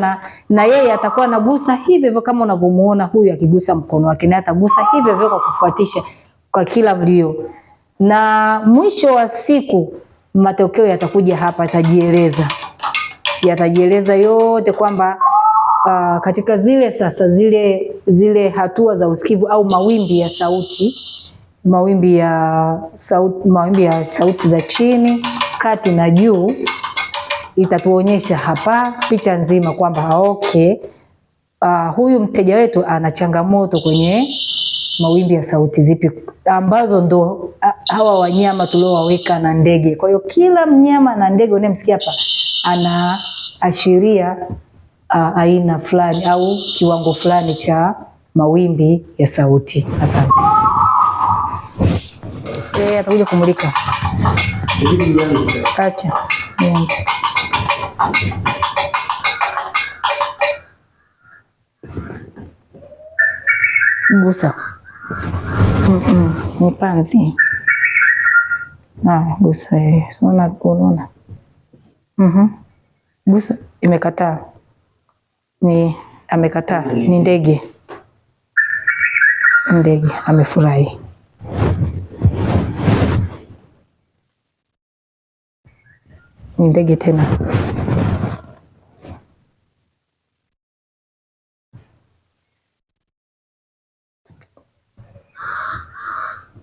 na yeye atakuwa anagusa hivyo hivyo kama unavyomuona huyu akigusa mkono wake, na atagusa hivyo hivyo kwa kufuatisha kwa kila mlio. Na mwisho wa siku matokeo yatakuja hapa, yatajieleza yote kwamba katika zile hatua za usikivu au mawimbi ya sauti, mawimbi ya sauti za chini, kati na juu, itatuonyesha hapa picha nzima kwamba okay, huyu mteja wetu ana changamoto kwenye mawimbi ya sauti zipi, ambazo ndo hawa wanyama tuliowaweka na ndege. Kwa hiyo kila mnyama na ndege unayemsikia hapa anaashiria aina fulani au kiwango fulani cha mawimbi ya sauti. Asante. Atakuja kumulika. Acha nianze. Gusa. Mpanzi. Gusa. Unaona. Gusa, imekataa. Amekataa. Ni ndege. Ndege amefurahi. Ni ndege tena.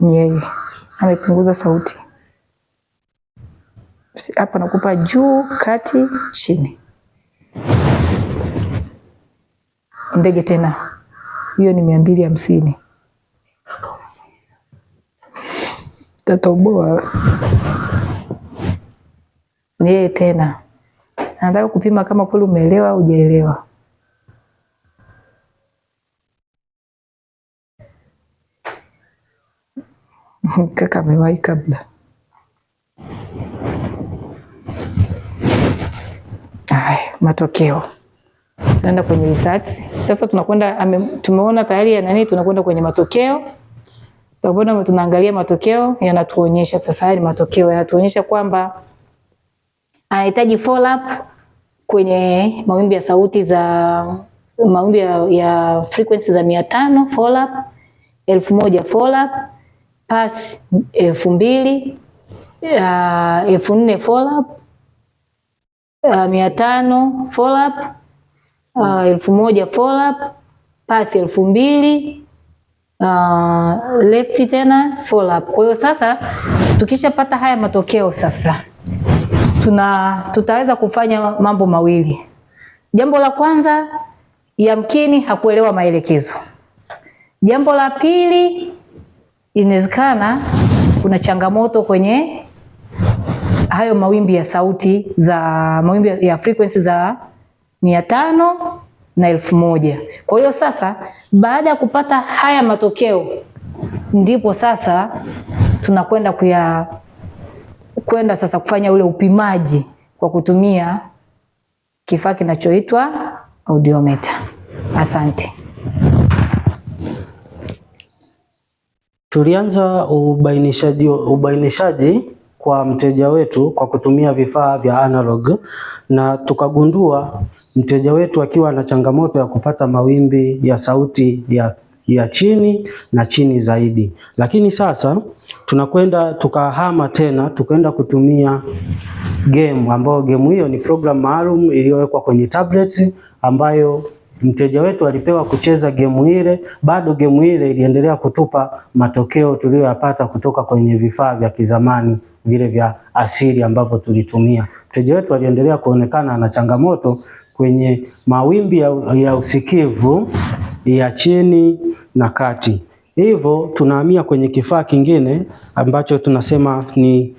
Yeye amepunguza sauti. Hapa nakupa juu, kati, chini. Ndege tena. Hiyo ni 250. Tatoboa. Yeye tena. Nataka kupima kama kweli umeelewa au hujaelewa. Kaka amewahi kabla. Matokeo. Tunaenda kwenye results. Sasa tumeona tayari tunakwenda kwenye matokeo. Tunaangalia matokeo yanatuonyesha sasa, haya ni matokeo yanatuonyesha kwamba anahitaji follow up kwenye mawimbi ya sauti mawimbi ya frequency za 500 follow up, 1000 follow up, pass 2000, 4000 follow up, 500 follow up, 1000 follow up, pass 2000, left tena follow up. Kwa hiyo sasa tukishapata haya matokeo sasa tutaweza kufanya mambo mawili. Jambo la kwanza, yamkini hakuelewa maelekezo. Jambo la pili, inawezekana kuna changamoto kwenye hayo mawimbi ya sauti mawimbi ya frequency za 500 na 1000. Kwa hiyo sasa baada ya kupata haya matokeo ndipo sasa tunakwenda sasa kufanya ule upimaji kwa kutumia kifaa kinachoitwa audiometer. Asante. Tulianza ubainishaji kwa mteja wetu kwa kutumia vifaa vya analog, na tukagundua mteja wetu akiwa na changamoto ya kupata mawimbi ya sauti ya chini na chini zaidi. Lakini sasa tukahama tena tukaenda kutumia game, ambayo game hiyo ni program maalum iliyowekwa kwenye tablet, ambayo mteja wetu alipewa kucheza game ile. Bado game ile iliendelea kutupa matokeo tuliyoyapata kutoka kwenye vifaa vya kizamani vile vya asili ambavyo tulitumia. Mteja wetu aliendelea kuonekana na changamoto kwenye mawimbi ya usikivu ya chini na kati. Hivyo tunahamia kwenye kifaa kingine ambacho tunasema ni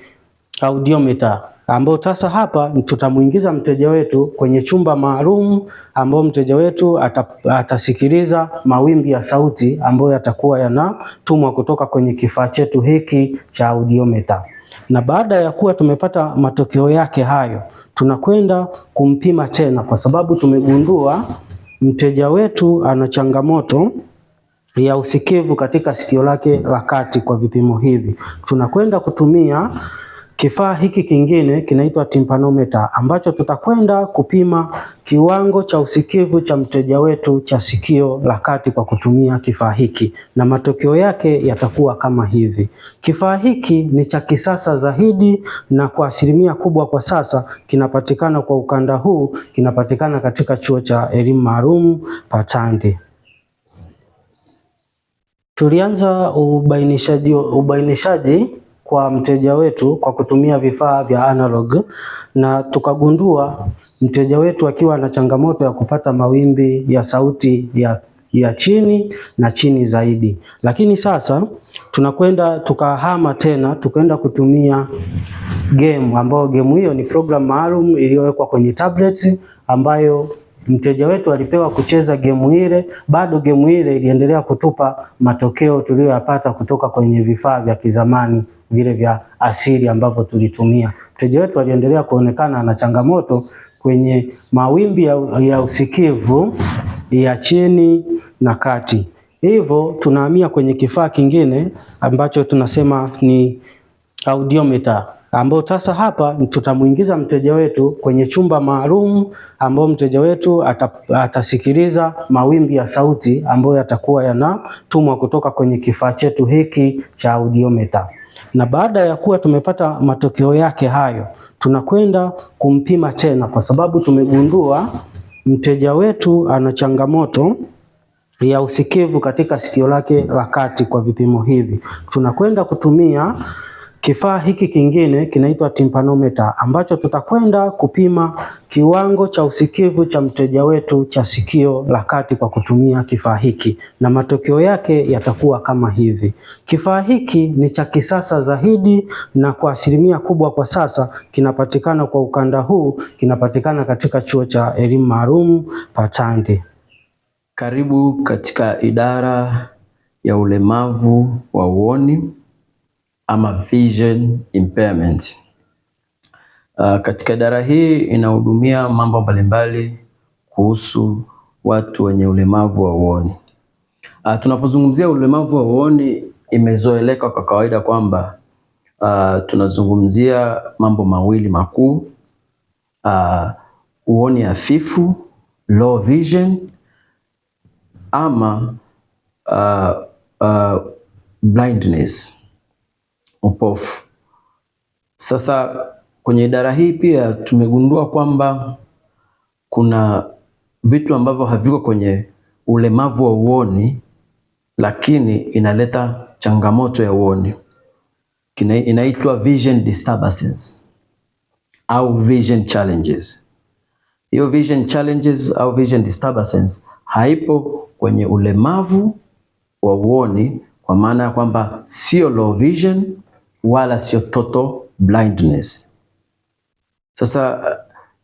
audiometer, ambao sasa hapa tutamuingiza mteja wetu kwenye chumba maalum ambao mteja wetu atasikiliza mawimbi ya sauti ambayo yatakuwa yanatumwa kutoka kwenye kifaa chetu hiki cha audiometer. na baada ya kuwa tumepata matokeo yake hayo, tunakwenda kumpima tena, kwa sababu tumegundua mteja wetu ana changamoto ya usikivu katika sikio lake la kati. Kwa vipimo hivi tunakwenda kutumia kifaa hiki kingine kinaitwa tympanometer, ambacho tutakwenda kupima kiwango cha usikivu cha mteja wetu cha sikio la kati kwa kutumia kifaa hiki, na matokeo yake yatakuwa kama hivi. Kifaa hiki ni cha kisasa zaidi, na kwa asilimia kubwa kwa sasa kinapatikana kwa ukanda huu, kinapatikana katika chuo cha elimu maalum Patandi. Tulianza ubainishaji kwa mteja wetu kwa kutumia vifaa vya analog, na tukagundua mteja wetu akiwa na changamoto ya kupata mawimbi ya sauti ya chini na chini zaidi. Lakini sasa tunakwenda tukahama tena, tukaenda kutumia game, ambayo game hiyo ni program maalum iliyowekwa kwenye tablet, ambayo mteja wetu alipewa kucheza game ile. Bado game ile iliendelea kutupa matokeo tuliyoyapata kutoka kwenye vifaa vya kizamani vile vya asili ambavyo tulitumia. Mteja wetu aliendelea kuonekana ana changamoto kwenye mawimbi ya usikivu ya chini na kati. Hivyo tunahamia kwenye kifaa kingine ambacho tunasema ni audiometer, ambao sasa hapa tutamuingiza mteja wetu kwenye chumba maalum, ambao mteja wetu atasikiliza mawimbi ya sauti ambayo yatakuwa yanatumwa kutoka kwenye kifaa chetu hiki cha audiometer. Na baada ya kuwa tumepata matokeo yake hayo, tunakwenda kumpima tena, kwa sababu tumegundua mteja wetu ana changamoto ya usikivu katika sikio lake la kati. Kwa vipimo hivi tunakwenda kutumia kifaa hiki kingine kinaitwa tympanometer, ambacho tutakwenda kupima kiwango cha usikivu cha mteja wetu cha sikio la kati kwa kutumia kifaa hiki, na matokeo yake yatakuwa kama hivi. Kifaa hiki ni cha kisasa zaidi, na kwa asilimia kubwa kwa sasa kinapatikana kwa ukanda huu, kinapatikana katika chuo cha elimu maalum Patandi. Karibu katika idara ya ulemavu wa uoni ama vision impairment. Katika idara hii inahudumia mambo mbalimbali kuhusu watu wenye ulemavu wa uoni. Tunapozungumzia ulemavu wa uoni, imezoeleka kwa kawaida kwamba tunazungumzia mambo mawili makuu: uoni hafifu, low vision, ama blindness, upofu. Sasa kwenye idara hii pia tumegundua kwamba kuna vitu ambavyo haviko kwenye ulemavu wa uoni, lakini inaleta changamoto ya uoni. Inaitwa vision disturbances au vision challenges. Hiyo vision challenges au vision disturbances haipo kwenye ulemavu wa uoni, kwa maana ya kwamba sio low vision wala sio total blindness. Sasa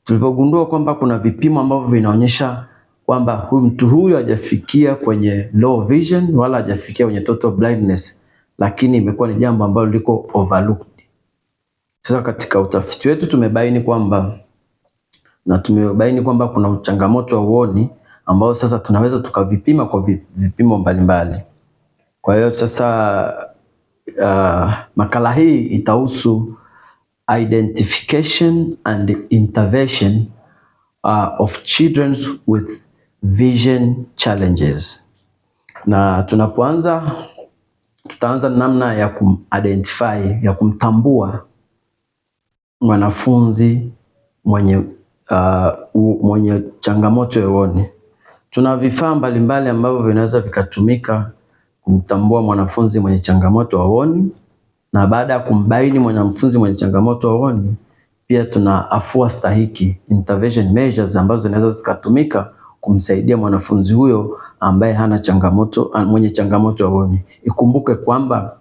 tulipogundua kwamba kuna vipimo ambavyo vinaonyesha kwamba mtu huyu hajafikia kwenye low vision wala hajafikia kwenye total blindness, lakini imekuwa ni jambo ambalo liko overlooked. Sasa katika utafiti wetu tumebaini kwamba kuna changamoto wa uoni ambao sasa tunaweza tukavipima kwa vipimo mbalimbali. Kwa hiyo sasa makala hii itahusu identification and intervention of children with vision challenges. Na tunapoanza, tutaanza namna ya identify, ya kumtambua mwanafunzi mwenye changamoto ya uoni. Tuna vifaa mbalimbali ambavyo vinaweza vikatumika kumtambua mwanafunzi mwenye changamoto ya uoni, na baada ya kumbaini mwanafunzi mwenye changamoto ya uoni, pia tuna afua stahiki, intervention measures, ambazo zinaweza zikatumika kumsaidia mwanafunzi huyo ambaye hana changamoto, mwenye changamoto ya uoni. Ikumbuke kwamba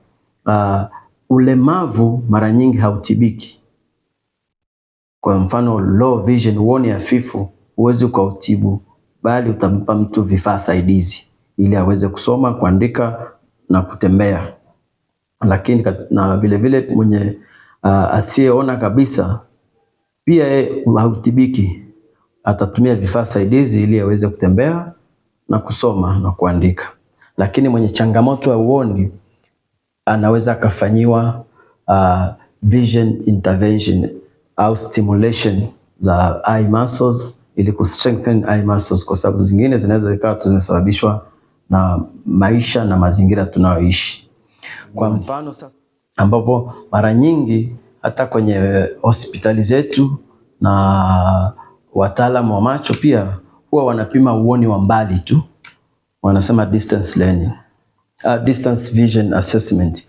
ulemavu mara nyingi hautibiki. Kwa mfano low vision, uoni hafifu, huwezi ukautibu, bali utampa mtu vifaa saidizi ili aweze kusoma, kuandika na kutembea. Lakini na vile vile mwenye Asiyeona kabisa pia hautibiki, atatumia vifaa saidizi ili aweze kutembea na kusoma na kuandika. Lakini mwenye changamoto ya uoni anaweza akafanyiwa vision intervention au stimulation za eye muscles ili kustrengthen eye muscles, kwa sababu zingine zinaweza ikawa zinasababishwa na maisha na mazingira tunayoishi. Kwa mfano sasa, ambapo mara nyingi hata kwenye hospitali zetu na wataalamu wa macho pia huwa wanapima uoni wa mbali tu, wanasema distance learning, distance vision assessment,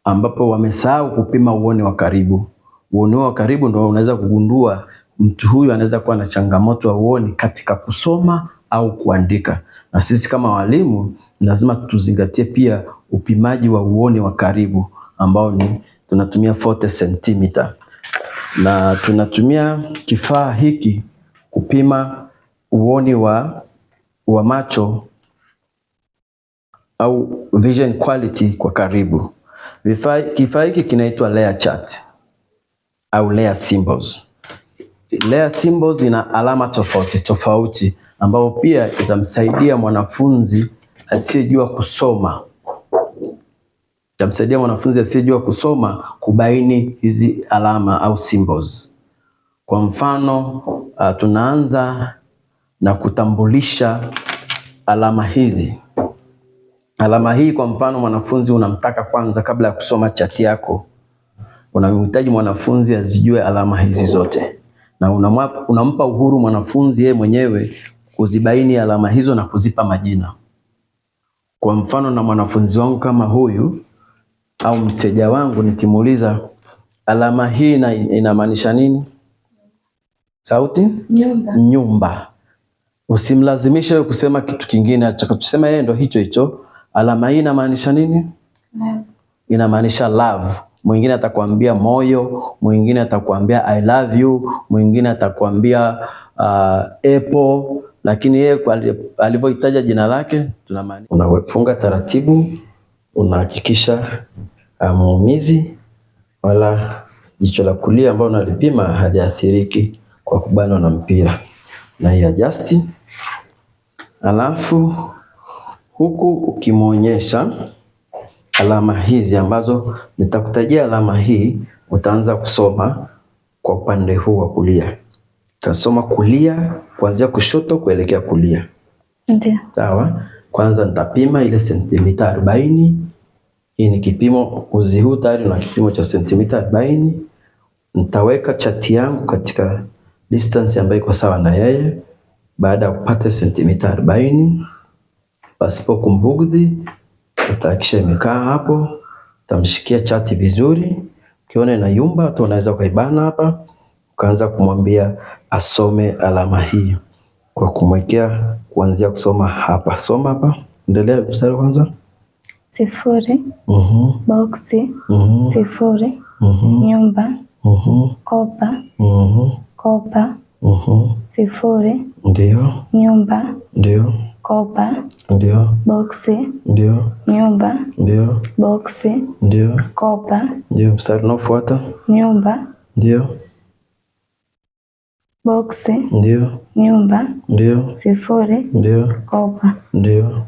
ambapo wamesahau kupima uoni wa karibu. Uoni wa karibu ndio unaweza kugundua mtu huyu anaweza kuwa na changamoto ya uoni katika kusoma au kuandika. Na sisi kama walimu lazima tuzingatie pia upimaji wa uoni wa karibu ambao ni tunatumia 40 cm. Na tunatumia kifaa hiki kupima uoni wa macho au vision quality kwa karibu. Kifaa hiki kinaitwa layer chart au layer symbols. Layer symbols ina alama tofauti tofauti ambao pia itamsaidia mwanafunzi asiyejua kusoma kubaini hizi alama au symbols. Kwa mfano, tunaanza na kutambulisha alama hizi. Alama hii kwa mfano, mwanafunzi unamtaka kwanza, kabla ya kusoma chati yako, unamhitaji mwanafunzi azijue alama hizi zote, na unampa uhuru mwanafunzi yeye mwenyewe kuzibaini alama hizo na kuzipa majina. Kwa mfano, na mwanafunzi wangu kama huyu au mteja wangu nikimuuliza alama hii inamaanisha nini? Sauti? Nyumba. Usimlazimishe kusema kitu kingine, atakachosema yeye ndio hicho hicho. Alama hii inamaanisha nini? Love. Inamaanisha love. Mwingine atakwambia moyo, mwingine atakwambia I love you, mwingine atakwambia apple, lakini yeye alivyohitaja jina lake tunamaanisha. Unafunga taratibu, unahakikisha muumizi wala jicho la kulia ambalo unalipima haliathiriki kwa kubanwa na mpira, na hii adjust. Alafu huku ukimwonyesha alama hizi ambazo nitakutajia, alama hii utaanza kusoma kwa upande huu wa kulia. Utasoma kulia kuanzia kushoto kuelekea kulia. Ndio. Sawa? Kwanza nitapima ile sentimita 40. Hii ni kipimo, uzi huu tayari una kipimo cha sentimita 40. Nitaweka chati yangu katika distance ambayo iko sawa na yeye. Baada ya kupata sentimita 40, pasipo kumbugudhi, utahakikisha imekaa hapo. Utamshikia chati vizuri. Ukiona inayumba, tu unaweza ukaibana hapa, ukaanza kumwambia asome alama hii kwa kumwekea kuanzia kusoma hapa. Soma hapa. Endelea mstari wa kwanza. 0. Boksi. 0. Nyumba. Kopa. Kopa. 0. Ndio. Nyumba. Ndio. Kopa. Ndio. Boksi. Ndio. Nyumba. Ndio. Boksi. Ndio. Kopa. Ndio. Mstari unaofuata. Nyumba. Ndio. Boksi. Ndio. Nyumba. Ndio. 0. Ndio. Kopa. Ndio.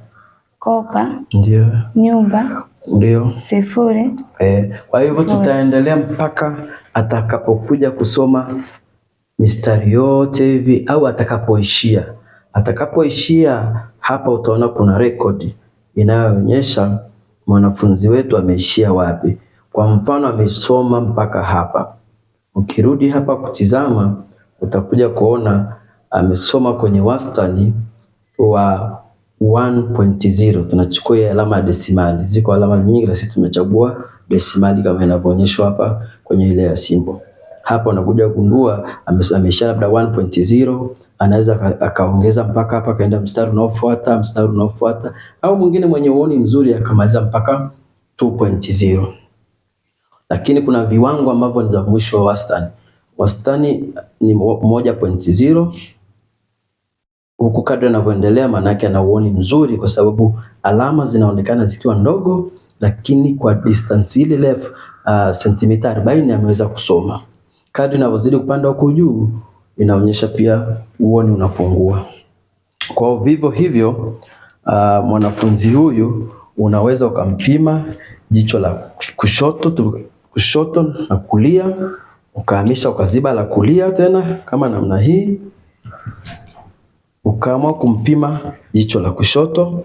Kopa. Ndio. Nyumba. Ndio. 0. Kwa hivyo tutaendelea mpaka atakapokuja kusoma mistari yote hivi au atakapoishia. Atakapoishia hapa utaona kuna rekodi inayoonyesha mwanafunzi wetu ameishia wapi. Kwa mfano amesoma mpaka hapa. Ukirudi hapa kutizama, utakuja kuona amesoma kwenye wastani wa 1.0. Tunachukua alama ya desimali. Ziko alama nyingi na sisi tumechagua desimali kama inavyoonyeshwa hapa kwenye ile ya symbol. Hapa unakuja kugundua amesha labda 1.0, anaweza akaongeza mpaka hapa kaenda mstari unaofuata, au mwingine mwenye uoni mzuri akamaliza mpaka 2.0. Lakini kuna viwango ambavyo ni za mwisho wa wastani. Wastani ni 1.0. Huku kadri anavyoendelea maana yake ana uoni mzuri, kwa sababu alama zinaonekana zikiwa ndogo, lakini kwa distance ile refu sentimita 40 ameweza kusoma. Kadri inavyozidi kupanda huko juu inaonyesha pia uoni unapungua. Kwa vivyo hivyo mwanafunzi huyu unaweza ukampima jicho la kushoto na kulia, ukahamisha ukaziba la kulia tena kama namna hii, ukaamua kumpima jicho la kushoto.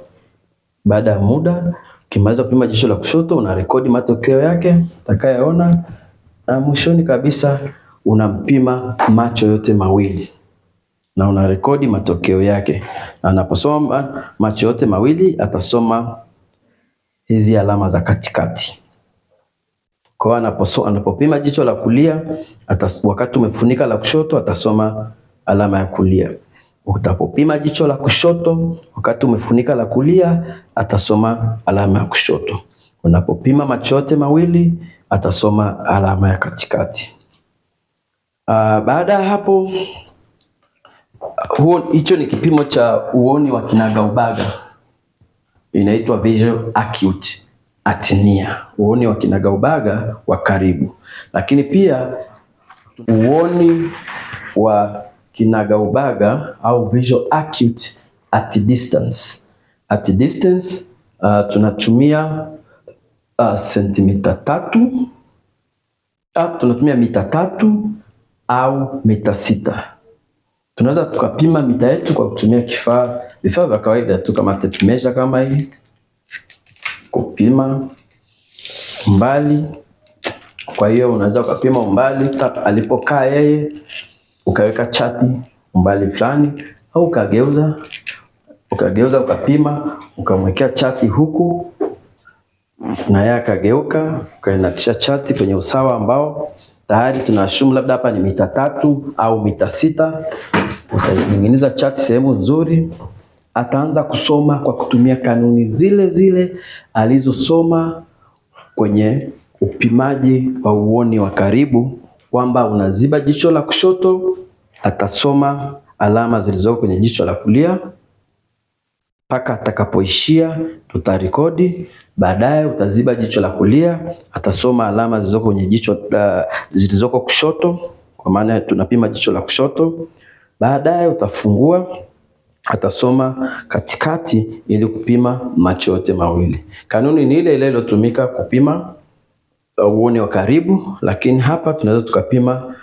Baada ya muda ukimaliza kupima jicho la kushoto unarekodi matokeo yake utakayoona, na mwishoni kabisa unampima macho yote mawili na unarekodi matokeo yake, na anaposoma macho yote mawili atasoma hizi alama za katikati. Kwa anapopima jicho la kulia wakati umefunika la kushoto atasoma alama ya kulia. Utapopima jicho la kushoto wakati umefunika la kulia atasoma alama ya kushoto. Unapopima macho yote mawili atasoma alama ya katikati. Baada ya hapo, hicho ni kipimo cha uoni wa kinagaubaga, inaitwa visual acute atenia, uoni wa kinagaubaga wa karibu. Lakini pia uoni wa kinagaubaga au visual acute at distance. At distance tunatumia sentimita 3, tunatumia mita 3 au mita 6. Tunaweza tukapima mita yetu kwa kutumia vifaa vya kawaida tu kama tape measure kama hii, kupima umbali. Kwa hiyo unaweza ukapima umbali alipokaa yeye, ukaweka chati umbali fulani, au ukageuza ukapima, ukamwekea chati huku na yeye akageuka, ukainatisha chati kwenye usawa ambao tayari tunashumu labda hapa ni mita 3 au mita 6. Utaingiza chati sehemu nzuri, ataanza kusoma kwa kutumia kanuni zile zile alizosoma kwenye upimaji wa uoni wa karibu, kwamba unaziba jicho la kushoto, atasoma alama zilizoko kwenye jicho la kulia mpaka atakapoishia tutarekodi. Baadaye utaziba jicho la kulia, atasoma alama zilizoko kwenye jicho zilizoko kushoto, kwa maana tunapima jicho la kushoto. Baadaye utafungua, atasoma katikati ili kupima macho yote mawili. Kanuni ni ile ile iliyotumika kupima uoni wa karibu, lakini hapa tunaweza tukapima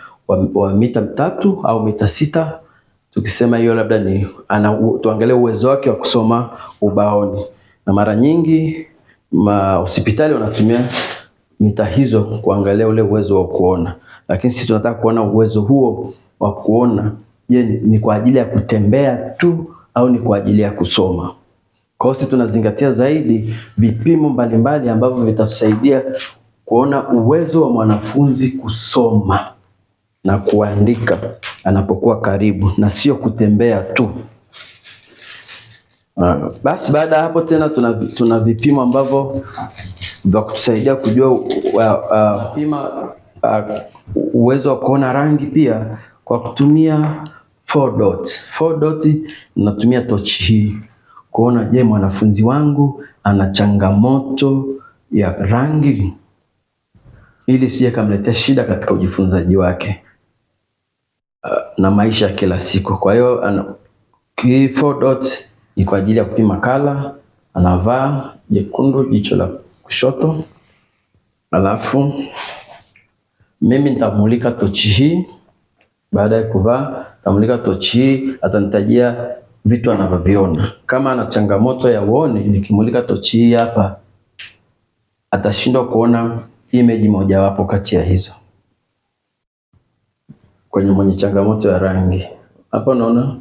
wa mita 3 au mita 6. Tukisema hiyo labda ni tuangalie uwezo wake wa kusoma ubaoni, na mara nyingi hospitali wanatumia mita hizo kuangalia ule uwezo wa kuona, lakini sisi tunataka kuona uwezo huo wa kuona, je, ni kwa ajili ya kutembea tu au ni kwa ajili ya kusoma. Kwa hiyo sisi tunazingatia zaidi vipimo mbalimbali ambavyo vitatusaidia kuona uwezo wa mwanafunzi kusoma na kuandika anapokuwa karibu na sio kutembea tu. Basi baada ya hapo tena tuna vipimo ambavyo vya kutusaidia kujua uwezo wa kuona rangi pia kwa kutumia 4 dots. 4 dots natumia tochi hii kuona, je, mwanafunzi wangu ana changamoto ya rangi, ili sije kamletea shida katika ujifunzaji wake na maisha ya kila siku. Kwa hiyo 4 dots ni kwa ajili ya kupima kala. Anavaa jekundu jicho la kushoto, alafu mimi nitamulika tochi hii. Baada ya kuvaa nitamulika tochi hii, atanitajia vitu anavyoviona. Kama ana changamoto ya uoni, nikimulika tochi hii hapa atashindwa kuona image mojawapo kati ya hizo. Kwenye mwenye changamoto ya rangi hapa naona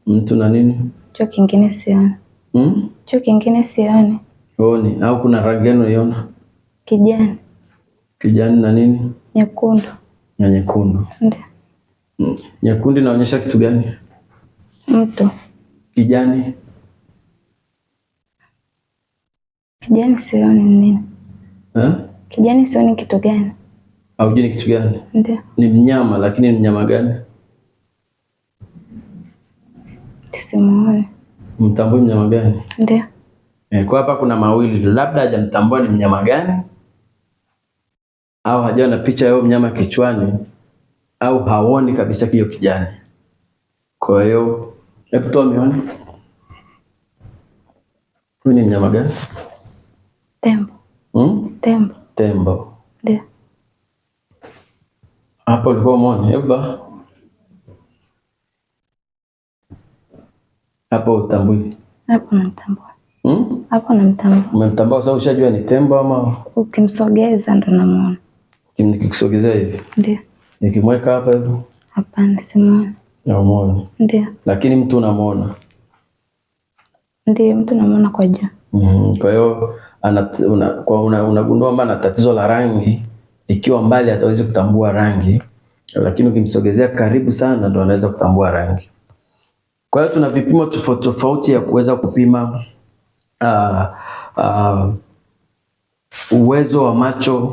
mtu na nini? Cho kingine sioni. Cho kingine sioni. Uoni au kuna rangi gani unaiona? Kijani. Kijani na nini? Nyekundu. Na nyekundu. Ndio. Nyekundu inaonyesha kitu gani? Mtu. Kijani? Kijani sioni nini? Kijani sioni kitu gani? Haujui ni kitu gani? Ndio. Ni mnyama, lakini ni mnyama gani? Simuoni. Mtambui mnyama gani? Ndio. Kwa hapa kuna mawili, labda hajamtambua ni mnyama gani, au hajawa na picha ya mnyama kichwani au haoni kabisa hiyo kijani. Kwa hiyo hebu toa miwani. Huyu ni mnyama gani? Tembo. Tembo. Tembo. Ndio. Hapo ulikuwa umeona? Hebu hapo utambui. Hapo namtambua. Hapo namtambua. Umemtambua kwa sababu ushajua ni tembo ama? Ukimsogeza ndo namuona. Nikikusogezea hivi? Ndio. Nikimweka hapa hivi? Hapana, simuoni. Namuona. Ndio. Lakini mtu unamuona? Ndio, mtu namuona kwa juu. Kwa hiyo unagundua kwamba ana tatizo la rangi. Ikiwa mbali hatawezi kutambua rangi, lakini ukimsogezea karibu sana ndo anaweza kutambua rangi. Kwa hiyo tuna vipimo tofauti tofauti ya kuweza kupima uwezo wa macho,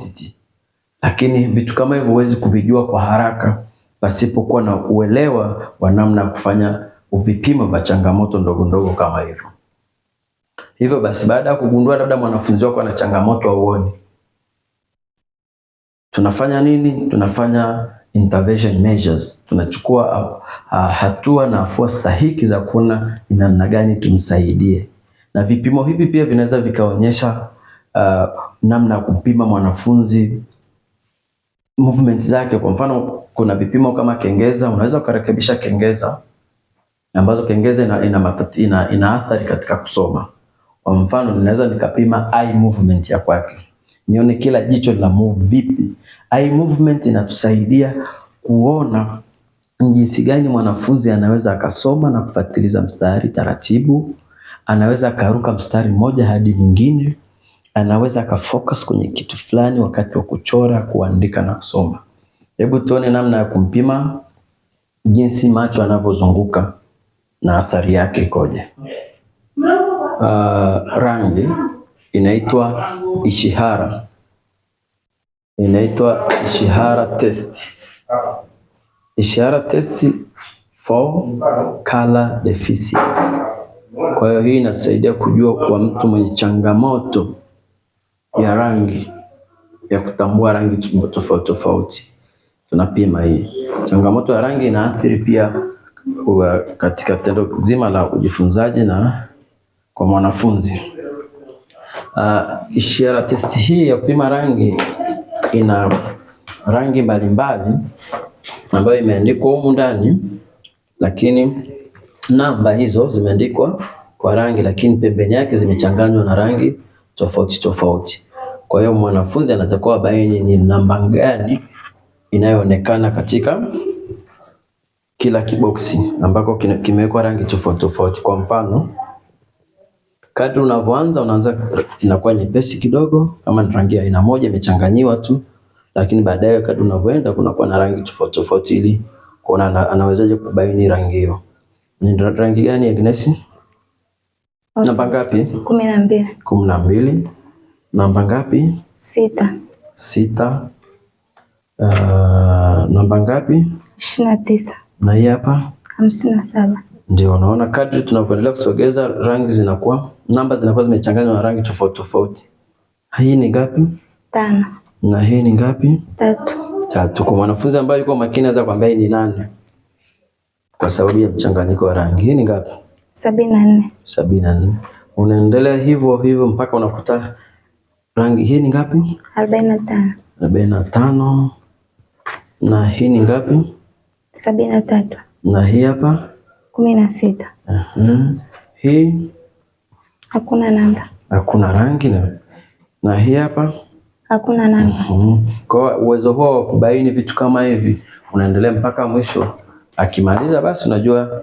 lakini vitu kama hivyo huwezi kuvijua kwa haraka pasipokuwa na uelewa wa namna ya kufanya vipimo vya changamoto ndogo ndogo kama hivyo. Hivyo basi, baada ya kugundua labda mwanafunzi wako ana changamoto au uoni, tunafanya nini? Tunafanya intervention measures. Tunachukua hatua na afua stahiki za kuona ni namna gani tumsaidie, na vipimo hivi pia vinaweza vikaonyesha namna ya kupima mwanafunzi movement zake. Kwa mfano, kuna vipimo kama kengeza. Unaweza ukarekebisha kengeza ambazo kengeza ina athari katika kusoma. Kwa mfano, ninaweza nikapima eye movement ya kwake, nione kila jicho la move vipi. Eye movement inatusaidia kuona jinsi gani mwanafunzi anaweza akasoma na kufuatiliza mstari taratibu, anaweza akaruka mstari mmoja hadi mwingine, anaweza akafocus kwenye kitu fulani wakati wa kuchora, kuandika na kusoma. Hebu tuone namna ya kumpima jinsi macho yanavyozunguka na athari yake ikoje. Rangi inaitwa ishihara. Inaitwa ishihara test. Ishihara test for color deficiency. Kwa hiyo hii inasaidia kujua kwa mtu mwenye changamoto ya rangi, ya kutambua rangi tofauti tofauti. Tunapima hii. Changamoto ya rangi inaathiri pia katika tendo zima la ujifunzaji na kwa mwanafunzi. Ishihara test hii ya kupima rangi ina rangi mbalimbali ambayo imeandikwa humu ndani, lakini namba hizo zimeandikwa kwa rangi, lakini pembeni yake zimechanganywa na rangi tofauti tofauti. Kwa hiyo mwanafunzi anatakiwa baini ni namba gani inayoonekana katika kila kiboksi ambako kimewekwa rangi tofauti tofauti. Kwa mfano, kadri unavyoanza unaanza inakuwa nyepesi kidogo, kama ni rangi aina moja imechanganyiwa tu, lakini baadaye kadri unavyoenda kunakuwa na rangi tofauti tofauti, ili kuona anawezaje kubaini rangi hiyo. Ni rangi gani Agnes? Namba ngapi? 12. 12. Namba ngapi? 6. 6. Namba ngapi? 29. Na hii hapa? 57. Ndio, unaona kadri tunavyoendelea kusogeza rangi zinakuwa, namba zinakuwa zimechanganywa na rangi tofauti tofauti. Hii ni ngapi? 5. Na hii ni ngapi? 3. 3. Kwa mwanafunzi ambaye yuko makini anaweza kuambia hii ni 8 kwa sababu ya mchanganyiko wa rangi. Hii ni ngapi? 74. 74. Unaendelea hivyo hivyo mpaka unakuta rangi hii ni ngapi? 45. 45. Na hii ni ngapi? 73. Na hii hapa? 16. Hii? Hakuna namba. Hakuna rangi. Na hii hapa? Hakuna namba. Kwa uwezo huo wa kubaini vitu kama hivi unaendelea mpaka mwisho. Akimaliza basi unajua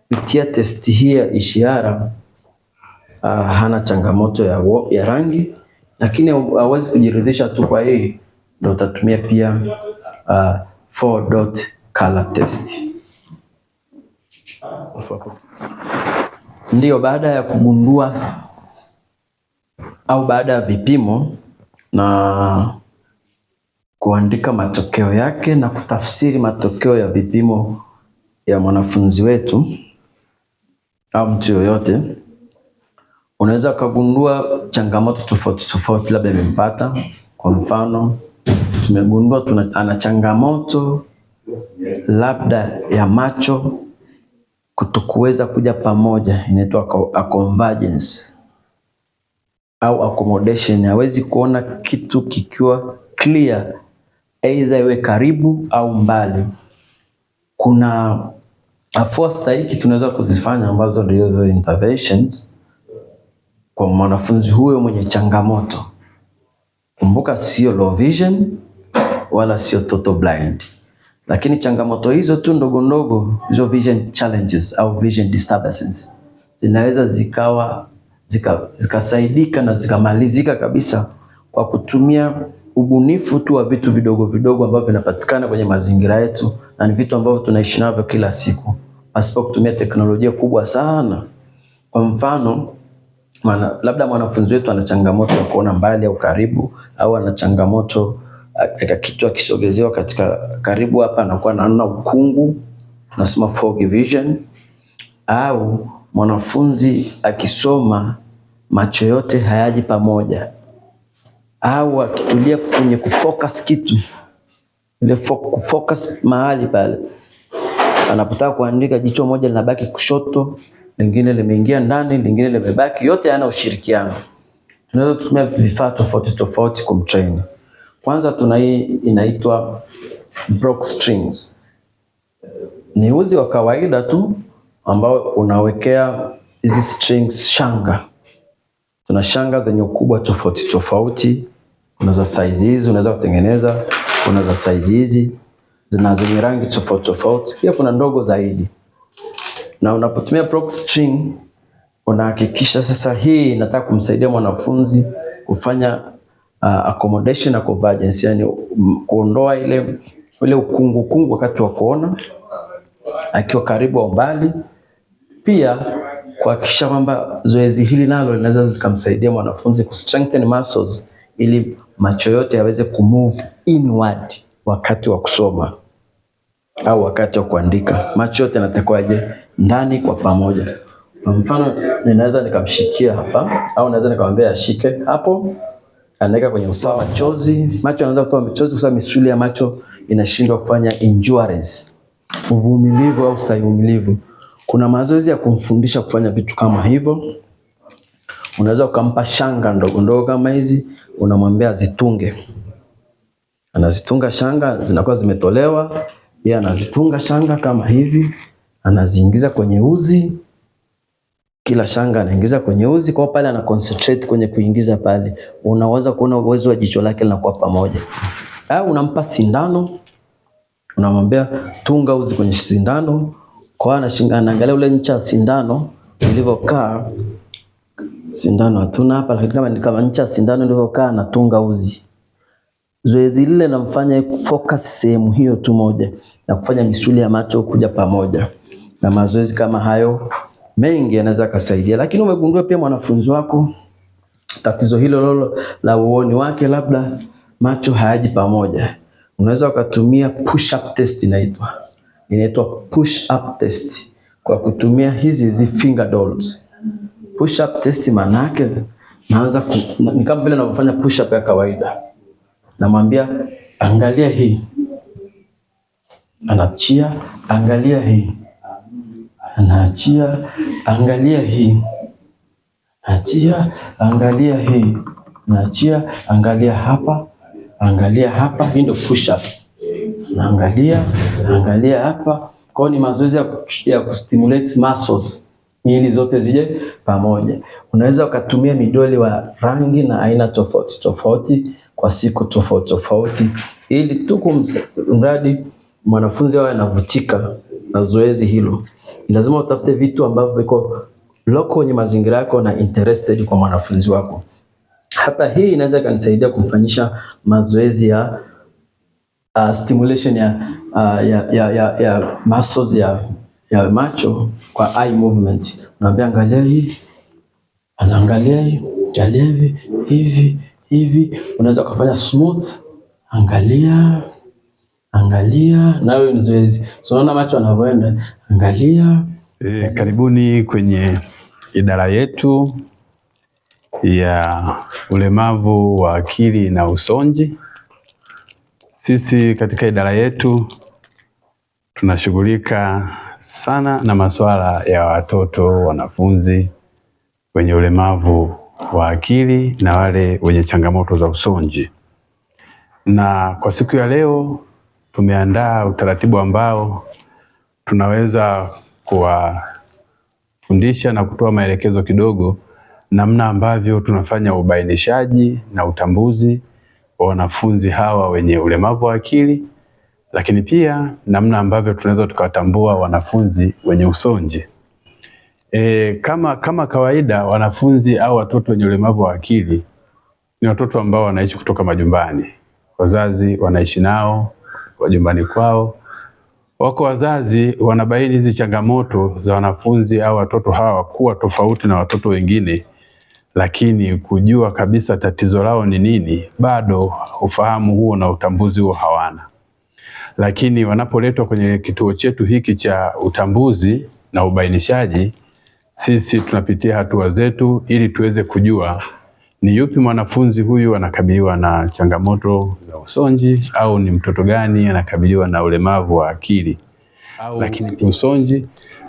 kupitia testi hii ya ishihara hana changamoto ya rangi, lakini hawezi kujiridhisha tu kwa hii, ndio utatumia pia 4-dot color test. Ndio, baada ya kugundua au baada ya vipimo na kuandika matokeo yake na kutafsiri matokeo ya vipimo ya mwanafunzi wetu au mtu yoyote, unaweza kugundua changamoto tofauti tofauti labda imempata. Kwa mfano, tumegundua ana changamoto labda ya macho kutokuweza kuja pamoja, inaitwa convergence au accommodation. Hawezi kuona kitu kikiwa clear, either iwe karibu au mbali. Kuna afua stahiki tunaweza kuzifanya ambazo ndio hizo interventions kwa mwanafunzi huyo mwenye changamoto. Kumbuka sio low vision wala sio total blind, lakini changamoto hizo tu ndogo ndogo, hizo vision challenges au vision disturbances zinaweza zikasaidika na zikamalizika kabisa kwa kutumia ubunifu tu wa vitu vidogo vidogo ambavyo vinapatikana kwenye mazingira yetu, na ni vitu ambavyo tunaishi navyo kila siku pasipo kutumia teknolojia kubwa sana. Kwa mfano, labda mwanafunzi wetu ana changamoto ya kuona mbali au karibu, au ana changamoto kitu akisogezewa katika karibu hapa anakuwa anaona ukungu, tunasema foggy vision. Au mwanafunzi akisoma macho yote hayaji pamoja, au akitulia kwenye kufocus kitu, ile focus mahali pale, anapotaka kuandika jicho moja linabaki kushoto, lingine limeingia ndani, lingine limebaki, yote yana ushirikiano. Tunaweza kutumia vifaa tofauti tofauti kumtrain. Kwanza tuna hii inaitwa Brock strings. Ni uzi wa kawaida tu ambao unawekea hizi strings shanga. Tuna shanga zenye ukubwa tofauti tofauti. Kuna za size hizi unaweza kutengeneza, kuna za size hizi zenye rangi tofauti tofauti, pia kuna ndogo zaidi. Na unapotumia Brock string unahakikisha sasa hii inataka kumsaidia mwanafunzi kufanya accommodation na convergence, yani kuondoa ile ukungu wakati wa kuona akiwa karibu au mbali. Pia kuhakikisha kwamba zoezi hili nalo linaweza kumsaidia mwanafunzi ku strengthen muscles ili macho yote yaweze kumove inward wakati wa kusoma au wakati wa kuandika. Macho yote yanatakiwa yaje ndani kwa pamoja. Kwa mfano, ninaweza nikamshikia hapa au naweza nikamwambia ashike hapo, anaweka kwenye usawa machozi. Macho yanaanza kutoa machozi kwa sababu misuli ya macho inashindwa kufanya endurance, uvumilivu au stahimilivu. Kuna mazoezi ya kumfundisha kufanya vitu kama hivyo. Unaweza ukampa shanga ndogo ndogo kama hizi, unamwambia zitunge. Anazitunga shanga, zinakuwa zimetolewa, yeye anazitunga shanga kama hivi, anaziingiza kwenye uzi. Kila shanga anaingiza kwenye uzi, kwa pale ana concentrate kwenye kuingiza pale. Unaweza kuona uwezo wa jicho lake linakuwa pamoja. Au unampa sindano, unamwambia tunga uzi kwenye sindano, kwa anaangalia ule ncha sindano ilivyokaa. Sindano hatuna hapa, lakini kama ncha sindano ilivyokaa anatunga uzi. Zoezi lile linamfanya focus sehemu hiyo tu moja na kufanya misuli ya macho kuja pamoja. Na mazoezi kama hayo mengi yanaweza kusaidia. Lakini umegundua pia mwanafunzi wako tatizo hilo la uoni wake, labda macho hayaji pamoja, unaweza ukatumia push up test. Inaitwa push up test kwa kutumia hizi finger dolls. Push up test maana yake ni kama vile unavyofanya push up ya kawaida. Namwambia angalia hii, anachia, angalia hii, anaachia, angalia hii, achia, angalia hii, naachia, angalia hapa, angalia hapa. Hii ndio push up. Angalia hapa. Kwa ni mazoezi ya kustimulate muscles ili zote zije pamoja. Unaweza ukatumia midoli wa rangi na aina tofauti tofauti kwa siku tofauti tofauti, ili tu kumradi mwanafunzi awe anavutika na zoezi hilo. Lazima utafute vitu ambavyo viko local kwenye mazingira yako na interested kwa mwanafunzi wako. Hata hii inaweza kunisaidia kumfanyisha mazoezi ya stimulation ya muscles ya macho kwa eye movement. Unaambia angalia hii, anaangalia hii, angalia hivi. Unaweza kufanya smooth, angalia, nayo ni zoezi. So unaona macho yanavyoenda, angalia. Karibuni kwenye idara yetu ya ulemavu wa akili na usonji. Sisi katika idara yetu tunashughulika sana na masuala ya watoto, wanafunzi wenye ulemavu wa akili na wale wenye changamoto za usonji. Na kwa siku ya leo tumeandaa utaratibu ambao tunaweza kuwafundisha na kutoa maelekezo kidogo namna ambavyo tunafanya ubainishaji na utambuzi wa wanafunzi hawa wenye ulemavu wa akili, lakini pia namna ambavyo tunaweza tukawatambua wanafunzi wenye usonji. Kama kawaida, wanafunzi au watoto wenye ulemavu wa akili ni watoto ambao wanaishi kutoka majumbani. Wazazi wanaishi nao majumbani kwao. Wako wazazi wanabaini hizi changamoto za wanafunzi au watoto hawa kuwa tofauti na watoto wengine, lakini kujua kabisa tatizo lao ni nini, bado ufahamu huo na utambuzi huo hawana. Lakini wanapoletwa kwenye kituo chetu hiki cha utambuzi na ubainishaji, sisi tunapitia hatua zetu ili tuweze kujua ni yupi mwanafunzi huyu anakabiliwa na changamoto za usonji, au ni mtoto gani anakabiliwa na ulemavu wa akili lakini usonji.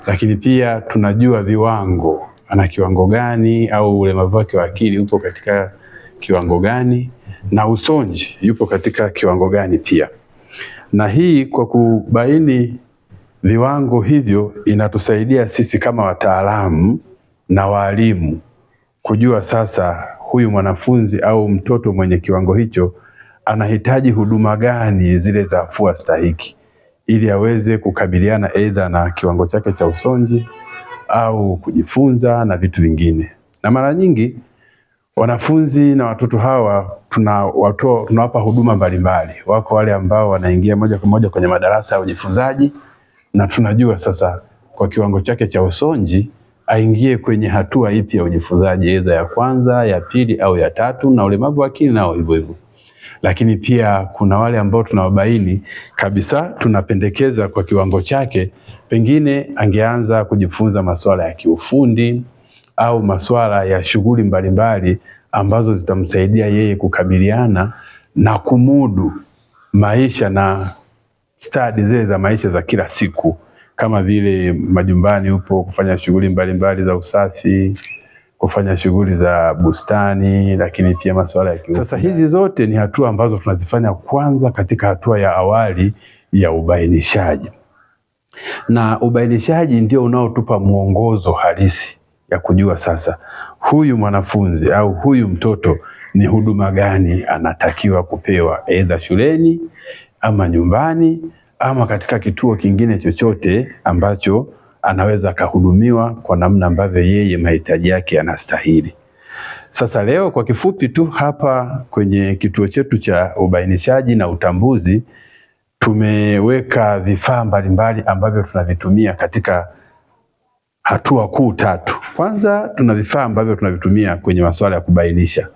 Lakini pia tunajua viwango, ana kiwango gani, au ulemavu wake wa akili upo katika kiwango gani, na usonji yupo katika kiwango gani pia. Na hii kwa kubaini viwango hivyo inatusaidia sisi kama wataalamu na walimu kujua sasa huyu mwanafunzi au mtoto mwenye kiwango hicho anahitaji huduma gani zile za afua stahiki, ili aweze kukabiliana aidha na kiwango chake cha usonji au kujifunza na vitu vingine. Na mara nyingi wanafunzi na watoto hawa tunawapa huduma mbalimbali. Wako wale ambao wanaingia moja kwa moja kwenye madarasa ya ujifunzaji, na tunajua sasa kwa kiwango chake cha usonji aingie kwenye hatua ipi ya ujifunzaji, aidha ya kwanza, ya pili au ya tatu, na ulemavu wa akili nao hivyo hivyo. Lakini pia kuna wale ambao tunawabaini kabisa, tunapendekeza kwa kiwango chake pengine angeanza kujifunza masuala ya kiufundi au masuala ya shughuli mbalimbali ambazo zitamsaidia yeye kukabiliana na kumudu maisha na stadi zile za maisha za kila siku, kama vile majumbani upo kufanya shughuli mbalimbali za usafi, kufanya shughuli za bustani, lakini pia masuala ya kiufundi. Sasa hizi zote ni hatua ambazo tunazifanya kwanza katika hatua ya awali ya ubainishaji. Na ubainishaji ndio unaotupa mwongozo halisi ya kujua sasa huyu mwanafunzi au huyu mtoto ni huduma gani anatakiwa kupewa, aidha shuleni ama nyumbani ama katika kituo kingine chochote ambacho anaweza akahudumiwa kwa namna ambavyo yeye mahitaji yake yanastahili. Sasa leo kwa kifupi tu hapa kwenye kituo chetu cha ubainishaji na utambuzi tumeweka vifaa mbalimbali ambavyo tunavitumia katika hatua kuu tatu. Kwanza, tuna vifaa ambavyo tunavitumia kwenye masuala ya kubainisha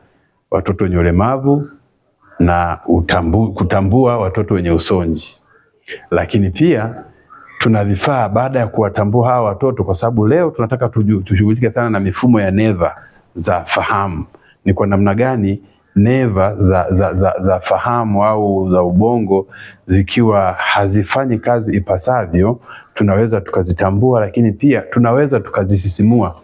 watoto wenye ulemavu na kutambua watoto wenye usonji. Lakini pia tuna vifaa baada ya kuwatambua hawa watoto, kwa sababu leo tunataka tushughulike sana na mifumo ya neva za fahamu. Ni kwa namna gani neva za fahamu au za ubongo zikiwa hazifanyi kazi ipasavyo tunaweza tukazitambua, lakini pia tunaweza tukazisisimua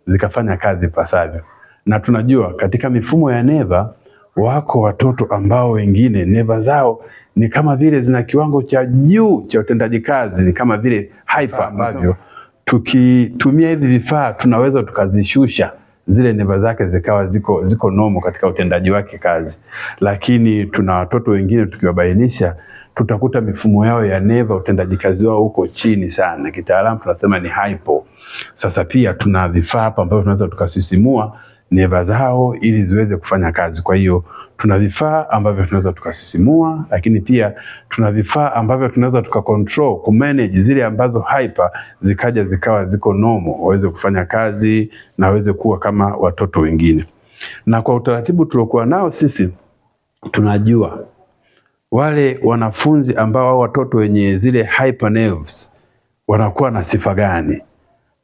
zikafanya kazi ipasavyo. Na tunajua katika mifumo ya neva wako watoto ambao wengine neva zao ni kama vile zina kiwango cha juu cha utendaji kazi, ni kama vile hyper, ambavyo tukitumia hivi vifaa tunaweza tukazishusha zile neva zake zikawa ziko normal katika utendaji wake kazi. Lakini tuna watoto wengine tukiwabainisha tutakuta mifumo yao ya neva utendaji kazi wao uko chini sana, kitaalamu tunasema ni hypo. Sasa pia tuna vifaa hapa ambavyo tunaweza tukasisimua neva zao ili ziweze kufanya kazi. Kwa hiyo tuna vifaa ambavyo tunaweza tukasisimua, lakini pia tuna vifaa ambavyo tunaweza tukacontrol, kumanage zile ambazo hyper zikaja zikawa ziko normal, waweze kufanya kazi na waweze kuwa kama watoto wengine. Na kwa utaratibu tuliokuwa nao sisi tunajua wale wanafunzi ambao au watoto wenye zile hyper nerves wanakuwa na sifa gani,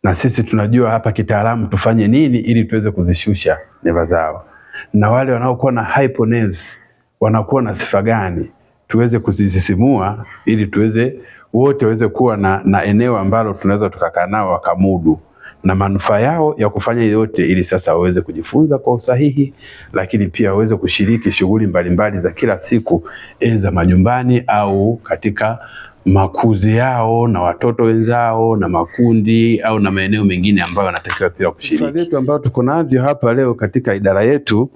na sisi tunajua hapa kitaalamu tufanye nini ili tuweze kuzishusha neva zao. Na wale wanaokuwa na hypo nerves wanakuwa na sifa gani, tuweze kuzisisimua ili tuweze wote waweze kuwa na eneo ambalo tunaweza tukakaa nao wakamudu na manufaa yao ya kufanya yote, ili sasa waweze kujifunza kwa usahihi, lakini pia waweze kushiriki shughuli mbalimbali za kila siku za majumbani au katika makuzi yao na watoto wenzao na makundi au na maeneo mengine ambayo wanatakiwa pia kushiriki. Vifaa vyetu ambavyo tuko navyo hapa leo katika idara yetu,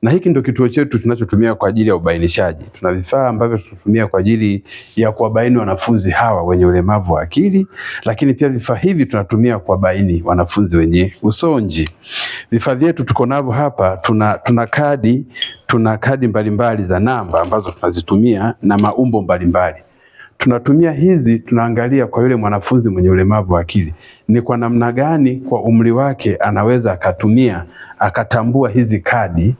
na hiki ndio kituo chetu tunachotumia kwa ajili ya ubainishaji. Tuna vifaa ambavyo tunatumia kwa ajili ya kuwabaini wanafunzi hawa wenye ulemavu wa akili, lakini pia vifaa hivi tunatumia kuwabaini wanafunzi wenye usonji. Vifaa vyetu tuko navyo hapa, tuna kadi mbalimbali za namba ambazo tunazitumia na maumbo mbalimbali. Tunatumia hizi, tunaangalia kwa yule mwanafunzi mwenye ulemavu wa akili ni kwa namna gani kwa umri wake anaweza akatambua hizi kadi,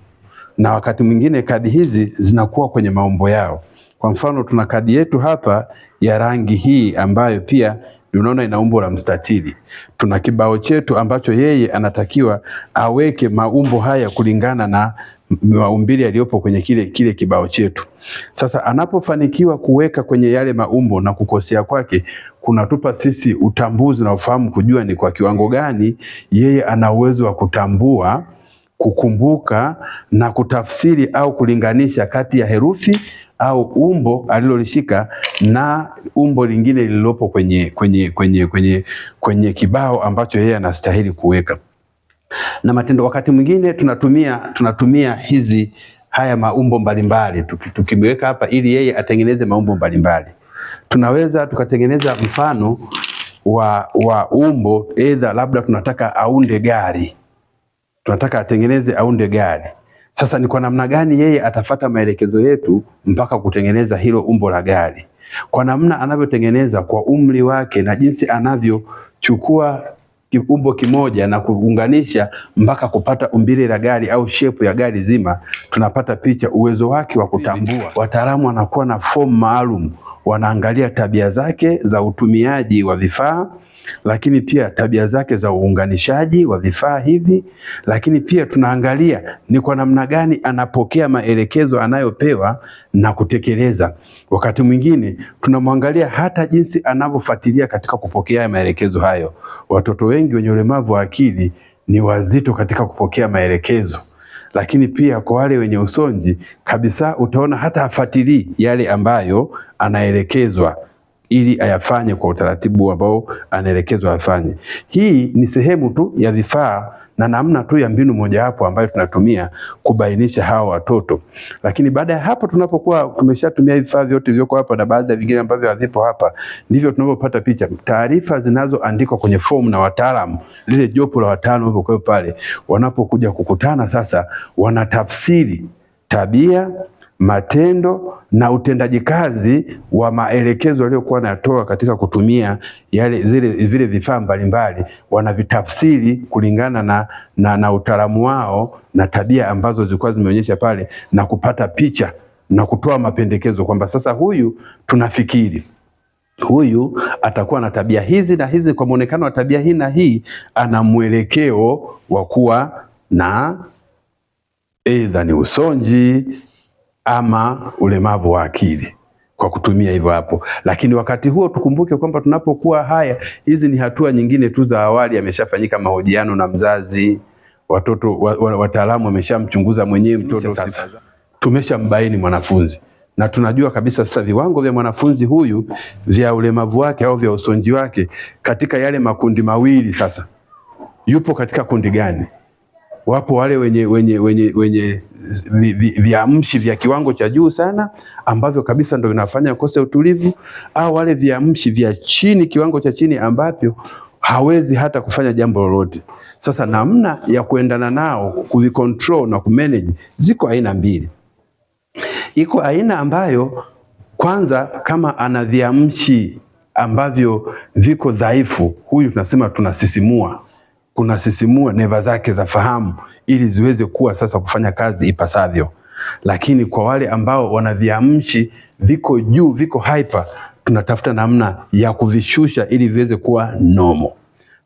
na wakati mwingine kadi hizi zinakuwa kwenye maumbo yao. Kwa mfano tuna kadi yetu hapa ya rangi hii ambayo pia unaona ina umbo la mstatili. Tuna kibao chetu ambacho yeye anatakiwa aweke maumbo haya kulingana na maumbile yaliyopo kwenye kile kibao chetu. Sasa anapofanikiwa kuweka kwenye yale maumbo na kukosea kwake, kunatupa sisi utambuzi na ufahamu kujua ni kwa kiwango gani yeye ana uwezo wa kutambua, kukumbuka na kutafsiri au kulinganisha kati ya herufi au umbo alilolishika na umbo lingine lililopo kwenye kibao ambacho yeye anastahili kuweka. Na matendo, wakati mwingine tunatumia haya maumbo mbalimbali tukimweka hapa ili yeye atengeneze maumbo mbalimbali. Tunaweza tukatengeneza mfano wa umbo, either labda tunataka aunde gari. Tunataka aunde gari. Sasa ni kwa namna gani yeye atafata maelekezo yetu mpaka kutengeneza hilo umbo la gari. Kwa namna anavyotengeneza kwa umri wake na jinsi anavyochukua umbo kimoja na kuunganisha mpaka kupata umbile la gari au shape ya gari zima, tunapata picha uwezo wake wa kutambua. Wataalamu wanakuwa na fomu maalum, wanaangalia tabia zake za utumiaji wa vifaa, lakini pia tabia zake za uunganishaji wa vifaa hivi, lakini pia tunaangalia ni kwa namna gani anapokea maelekezo anayopewa na kutekeleza. Wakati mwingine tunamwangalia hata jinsi anavyofuatilia katika kupokea maelekezo hayo. Watoto wengi wenye ulemavu wa akili ni wazito katika kupokea maelekezo, lakini pia kwa wale wenye usonji kabisa utaona hata afuatilii yale ambayo anaelekezwa ili ayafanye kwa utaratibu ambao anaelekezwa afanye. Hii ni sehemu tu ya vifaa na namna tu ya mbinu moja hapo ambayo tunatumia kubainisha hawa watoto. Lakini baada ya hapo, tunapokuwa tumeshatumia vifaa vyote vilivyoko hapa na baadhi ya vingine ambavyo havipo hapa, ndivyo tunapopata picha, taarifa zinazoandikwa kwenye fomu na wataalamu, lile jopo la wataalamu hapo pale, wanapokuja kukutana sasa, wanatafsiri tabia, matendo na utendaji kazi wa maelekezo aliyokuwa anatoa katika kutumia vile vifaa mbalimbali. Wanavitafsiri kulingana na utaalamu wao na tabia ambazo zilikuwa zimeonyesha pale, na kupata picha na kutoa mapendekezo kwamba sasa huyu tunafikiri huyu atakuwa na tabia hizi na hizi, kwa muonekano wa tabia hii na hii ana mwelekeo wa kuwa na aidha ni usonji ama ulemavu wa akili, kwa kutumia hivyo hapo. Lakini wakati huo tukumbuke kwamba tunapokuwa hizi ni hatua nyingine tu za awali. Ameshafanyika mahojiano na mzazi, wataalamu wameshamchunguza mwenyewe mtoto. Sasa tumeshambaini mwanafunzi na tunajua kabisa sasa viwango vya mwanafunzi huyu vya ulemavu wake au vya usonji wake katika yale makundi mawili. Sasa yupo katika kundi gani? Wapo wale wenye viamshi vya kiwango cha juu sana ambavyo kabisa ndio vinafanya kose utulivu, au wale viamshi vya chini, kiwango cha chini ambavyo hawezi hata kufanya jambo lolote. Sasa namna ya kuendana nao, kuvicontrol na kumanage, ziko aina mbili. Iko aina ambayo kwanza, kama ana viamshi ambavyo viko dhaifu, huyu tunasema kunasisimua neva zake za fahamu ili ziweze kuwa sasa kufanya kazi ipasavyo. Lakini kwa wale ambao wana viamshi viko juu, viko hyper, tunatafuta namna ya kuvishusha ili viweze kuwa normal.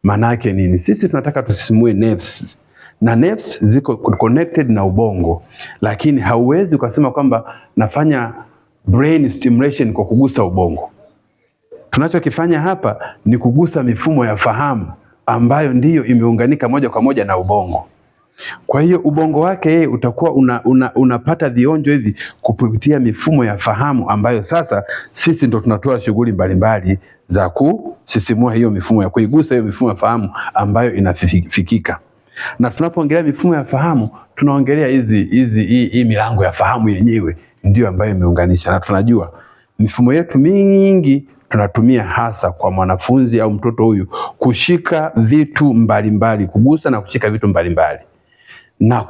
Maana yake nini? Sisi tunataka tusisimue nerves, na nerves ziko connected na ubongo, lakini hauwezi ukasema kwamba nafanya brain stimulation kwa kugusa ubongo. Tunachokifanya hapa ni kugusa mifumo ya fahamu ambayo ndiyo imeunganika moja kwa moja na ubongo. Kwa hiyo ubongo wake yeye utakuwa unapata vionjo hivi kupitia mifumo ya fahamu ambayo sasa sisi ndo tunatoa shughuli mbalimbali za kusisimua hiyo mifumo, ya kuigusa hiyo mifumo ya fahamu ambayo inafikika. Na tunapoongelea mifumo ya fahamu tunaongelea hii milango ya fahamu yenyewe ndio ambayo imeunganisha, na tunajua mifumo yetu mingi tunatumia hasa kwa mwanafunzi au mtoto huyu kushika vitu mbalimbali, kugusa na kushika vitu mbalimbali na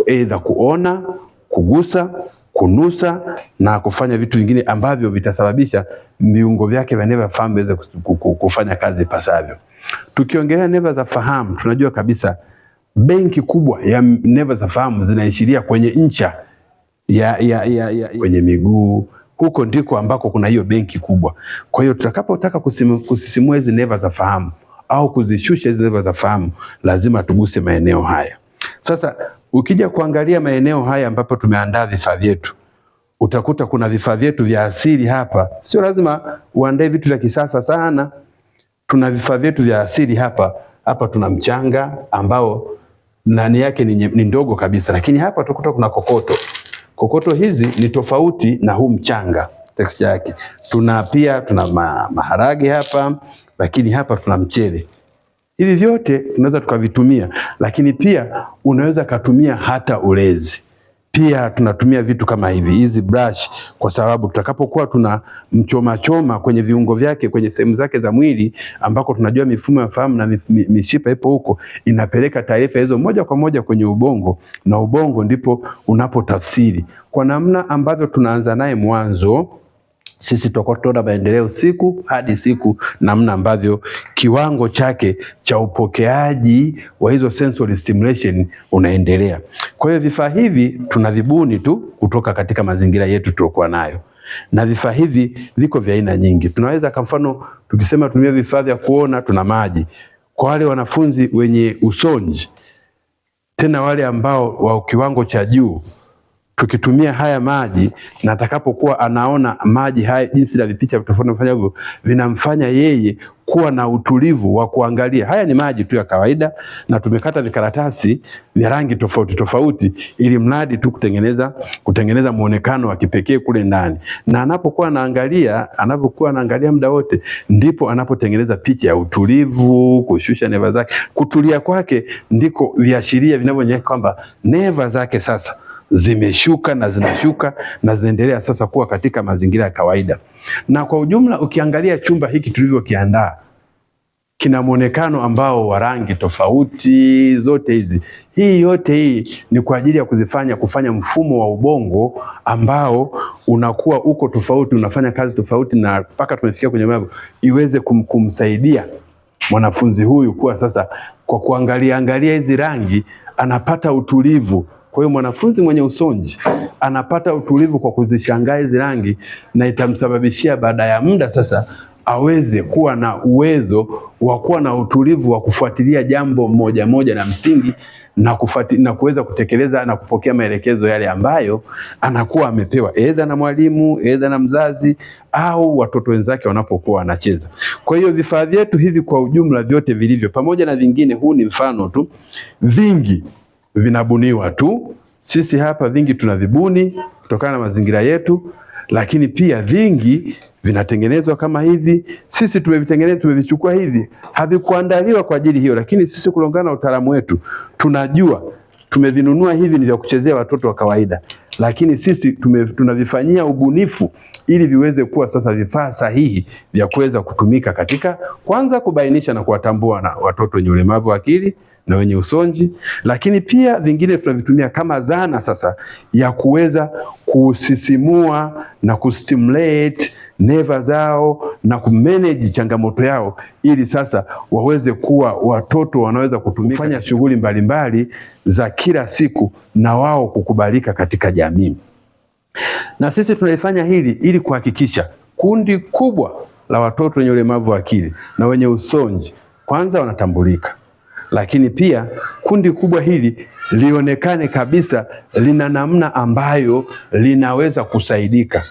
aidha kuona, kugusa, kunusa na kufanya vitu vingine ambavyo vitasababisha viungo vyake vya neva fahamu viweze kufanya kazi pasavyo. Tukiongelea neva za fahamu tunajua kabisa benki kubwa ya neva za fahamu zinaishiria kwenye ncha kwenye miguu. Huko ndiko ambako kuna hiyo benki kubwa. Kwa hiyo tutakapotaka kusisimua hizi neva za fahamu au kuzishusha hizi neva za fahamu lazima tuguse maeneo haya. Sasa ukija kuangalia maeneo haya ambapo tumeandaa vifaa vyetu, utakuta kuna vifaa vyetu vya asili hapa. Sio lazima uandae vitu vya kisasa sana. Tuna vifaa vyetu vya asili hapa. Hapa tuna mchanga ambao ndani yake ni ndogo kabisa, lakini hapa utakuta kuna kokoto. Kokoto hizi ni tofauti na huu mchanga texture yake. Tuna maharage hapa, lakini hapa tuna mchele. Hivi vyote tunaweza tukavitumia, lakini pia unaweza katumia hata ulezi. Pia tunatumia vitu kama hizi brush, kwa sababu tutakapokuwa tuna mchoma kwenye viungo vyake, kwenye sehemu zake za mwili ambako tunajua mifumo ya fahamu na mishipa ipo huko, inapeleka taarifa hizo moja kwa moja kwenye ubongo, na ubongo ndipo unapotafsiri. Kwa namna ambavyo tunaanza naye mwanzo, sisi tutakuwa tunaona maendeleo siku hadi siku, namna ambavyo kiwango chake cha upokeaji wa hizo sensory stimulation unaendelea. Kwa hiyo vifaa hivi tunavibuni tu kutoka katika mazingira yetu tuliokuwa nayo, na vifaa hivi viko vya aina nyingi. Tunaweza kwa mfano tukisema tumia vifaa vya kuona, tuna maji kwa wale wanafunzi wenye usonji, tena wale ambao wa kiwango cha juu. Tukitumia haya maji na atakapokuwa anaona maji haya jinsi la vipicha tofauti hivyo vinamfanya yeye kuwa na utulivu wa kuangalia. Haya ni maji tu ya kawaida na tumekata vikaratasi vya rangi tofauti tofauti ili mradi tu kutengeneza muonekano wa kipekee kule ndani. Na anapokuwa anaangalia muda wote, ndipo anapotengeneza picha ya utulivu, kushusha neva zake. Kutulia kwake ndiko viashiria vinavyoonyesha kwamba neva zake sasa zimeshuka na zinashuka na zinaendelea sasa kuwa katika mazingira ya kawaida. Na kwa ujumla ukiangalia chumba hiki tulivyokiandaa, kina muonekano ambao wa rangi tofauti zote hizi. Hii yote ni kwa ajili ya kufanya mfumo wa ubongo ambao unakuwa uko tofauti, unafanya kazi tofauti, na mpaka tumefikia kwenye mambo iweze kumsaidia mwanafunzi huyu kuwa sasa kwa kuangalia hizi rangi anapata utulivu. Kwa hiyo mwanafunzi mwenye usonji anapata utulivu kwa kuzishangaa hizi rangi, na itamsababishia baada ya muda sasa aweze kuwa na uwezo wa kuwa na utulivu wa kufuatilia jambo moja la msingi na kuweza kutekeleza na kupokea maelekezo yale ambayo anakuwa amepewa aidha na mwalimu, aidha na mzazi au watoto wenzake wanapokuwa wanacheza. Kwa hiyo vifaa vyetu hivi kwa ujumla vyote vilivyo pamoja na vingine, huu ni mfano tu, vingi vinabuniwa tu. Sisi hapa vingi tunavibuni kutokana na mazingira yetu, lakini pia vingi vinatengenezwa kama hivi. Sisi tumevitengeneza, tumevichukua hivi, havikuandaliwa kwa ajili hiyo, lakini sisi kulingana na utaalamu wetu tunajua tumevinunua hivi ni vya kuchezea watoto wa kawaida, lakini sisi tunavifanyia ubunifu ili viweze kuwa sasa vifaa sahihi vya kuweza kutumika katika kwanza kubainisha na kuwatambua na watoto wenye ulemavu wa akili na wenye usonji, lakini pia vingine tunavitumia kama zana sasa ya kuweza kusisimua na kustimulate neva zao na kumanage changamoto yao, ili sasa waweze kuwa watoto wanaweza kufanya shughuli mbalimbali za kila siku na wao kukubalika katika jamii. Na sisi tunalifanya hili ili kuhakikisha kundi kubwa la watoto wenye ulemavu wa akili na wenye usonji kwanza wanatambulika, lakini pia kundi kubwa hili lionekane kabisa lina namna ambayo linaweza kusaidika.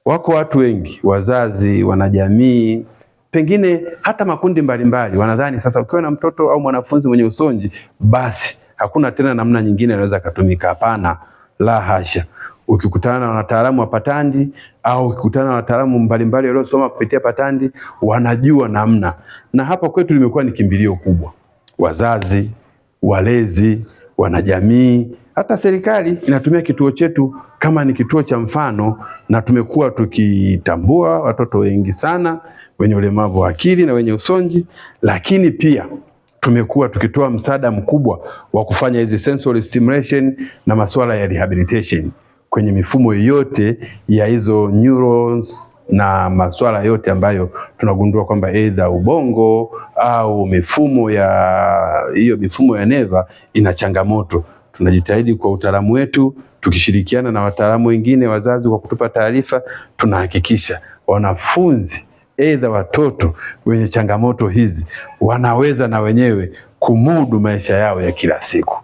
Wako watu wengi, wazazi, wanajamii, pengine hata makundi mbalimbali, wanadhani sasa ukiwa na mtoto au mwanafunzi mwenye usonji basi hakuna tena namna nyingine anaweza kutumika. Hapana, la hasha. Ukikutana na wataalamu wa patandi au ukikutana na wataalamu mbalimbali waliosoma kupitia patandi, wanajua namna. Na hapa kwetu limekuwa ni kimbilio kubwa. Wazazi, walezi, wanajamii, hata serikali inatumia kituo chetu kama ni kituo cha mfano, na tumekuwa tukitambua watoto wengi sana wenye ulemavu wa akili na wenye usonji, lakini pia tumekuwa tukitoa msaada mkubwa wa kufanya hizi sensory stimulation na masuala ya rehabilitation kwenye mifumo yote ya hizo neurons na masuala yote ambayo tunagundua kwamba aidha ubongo au mifumo ya neva ina changamoto. Tunajitahidi kwa utaalamu wetu, tukishirikiana na wataalamu wengine, wazazi kwa kutupa taarifa, tunahakikisha wanafunzi aidha watoto wenye changamoto hizi wanaweza na wenyewe kumudu maisha yao ya kila siku.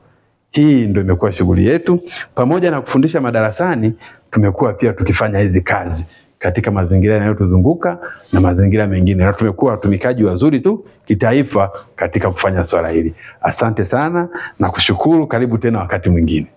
Hii ndio imekuwa shughuli yetu. Pamoja na kufundisha madarasani, tumekuwa pia tukifanya hizi kazi katika mazingira yanayotuzunguka na mazingira mengine, na tumekuwa watumikaji wazuri tu kitaifa katika kufanya swala hili. Asante sana na kushukuru. Karibu tena wakati mwingine.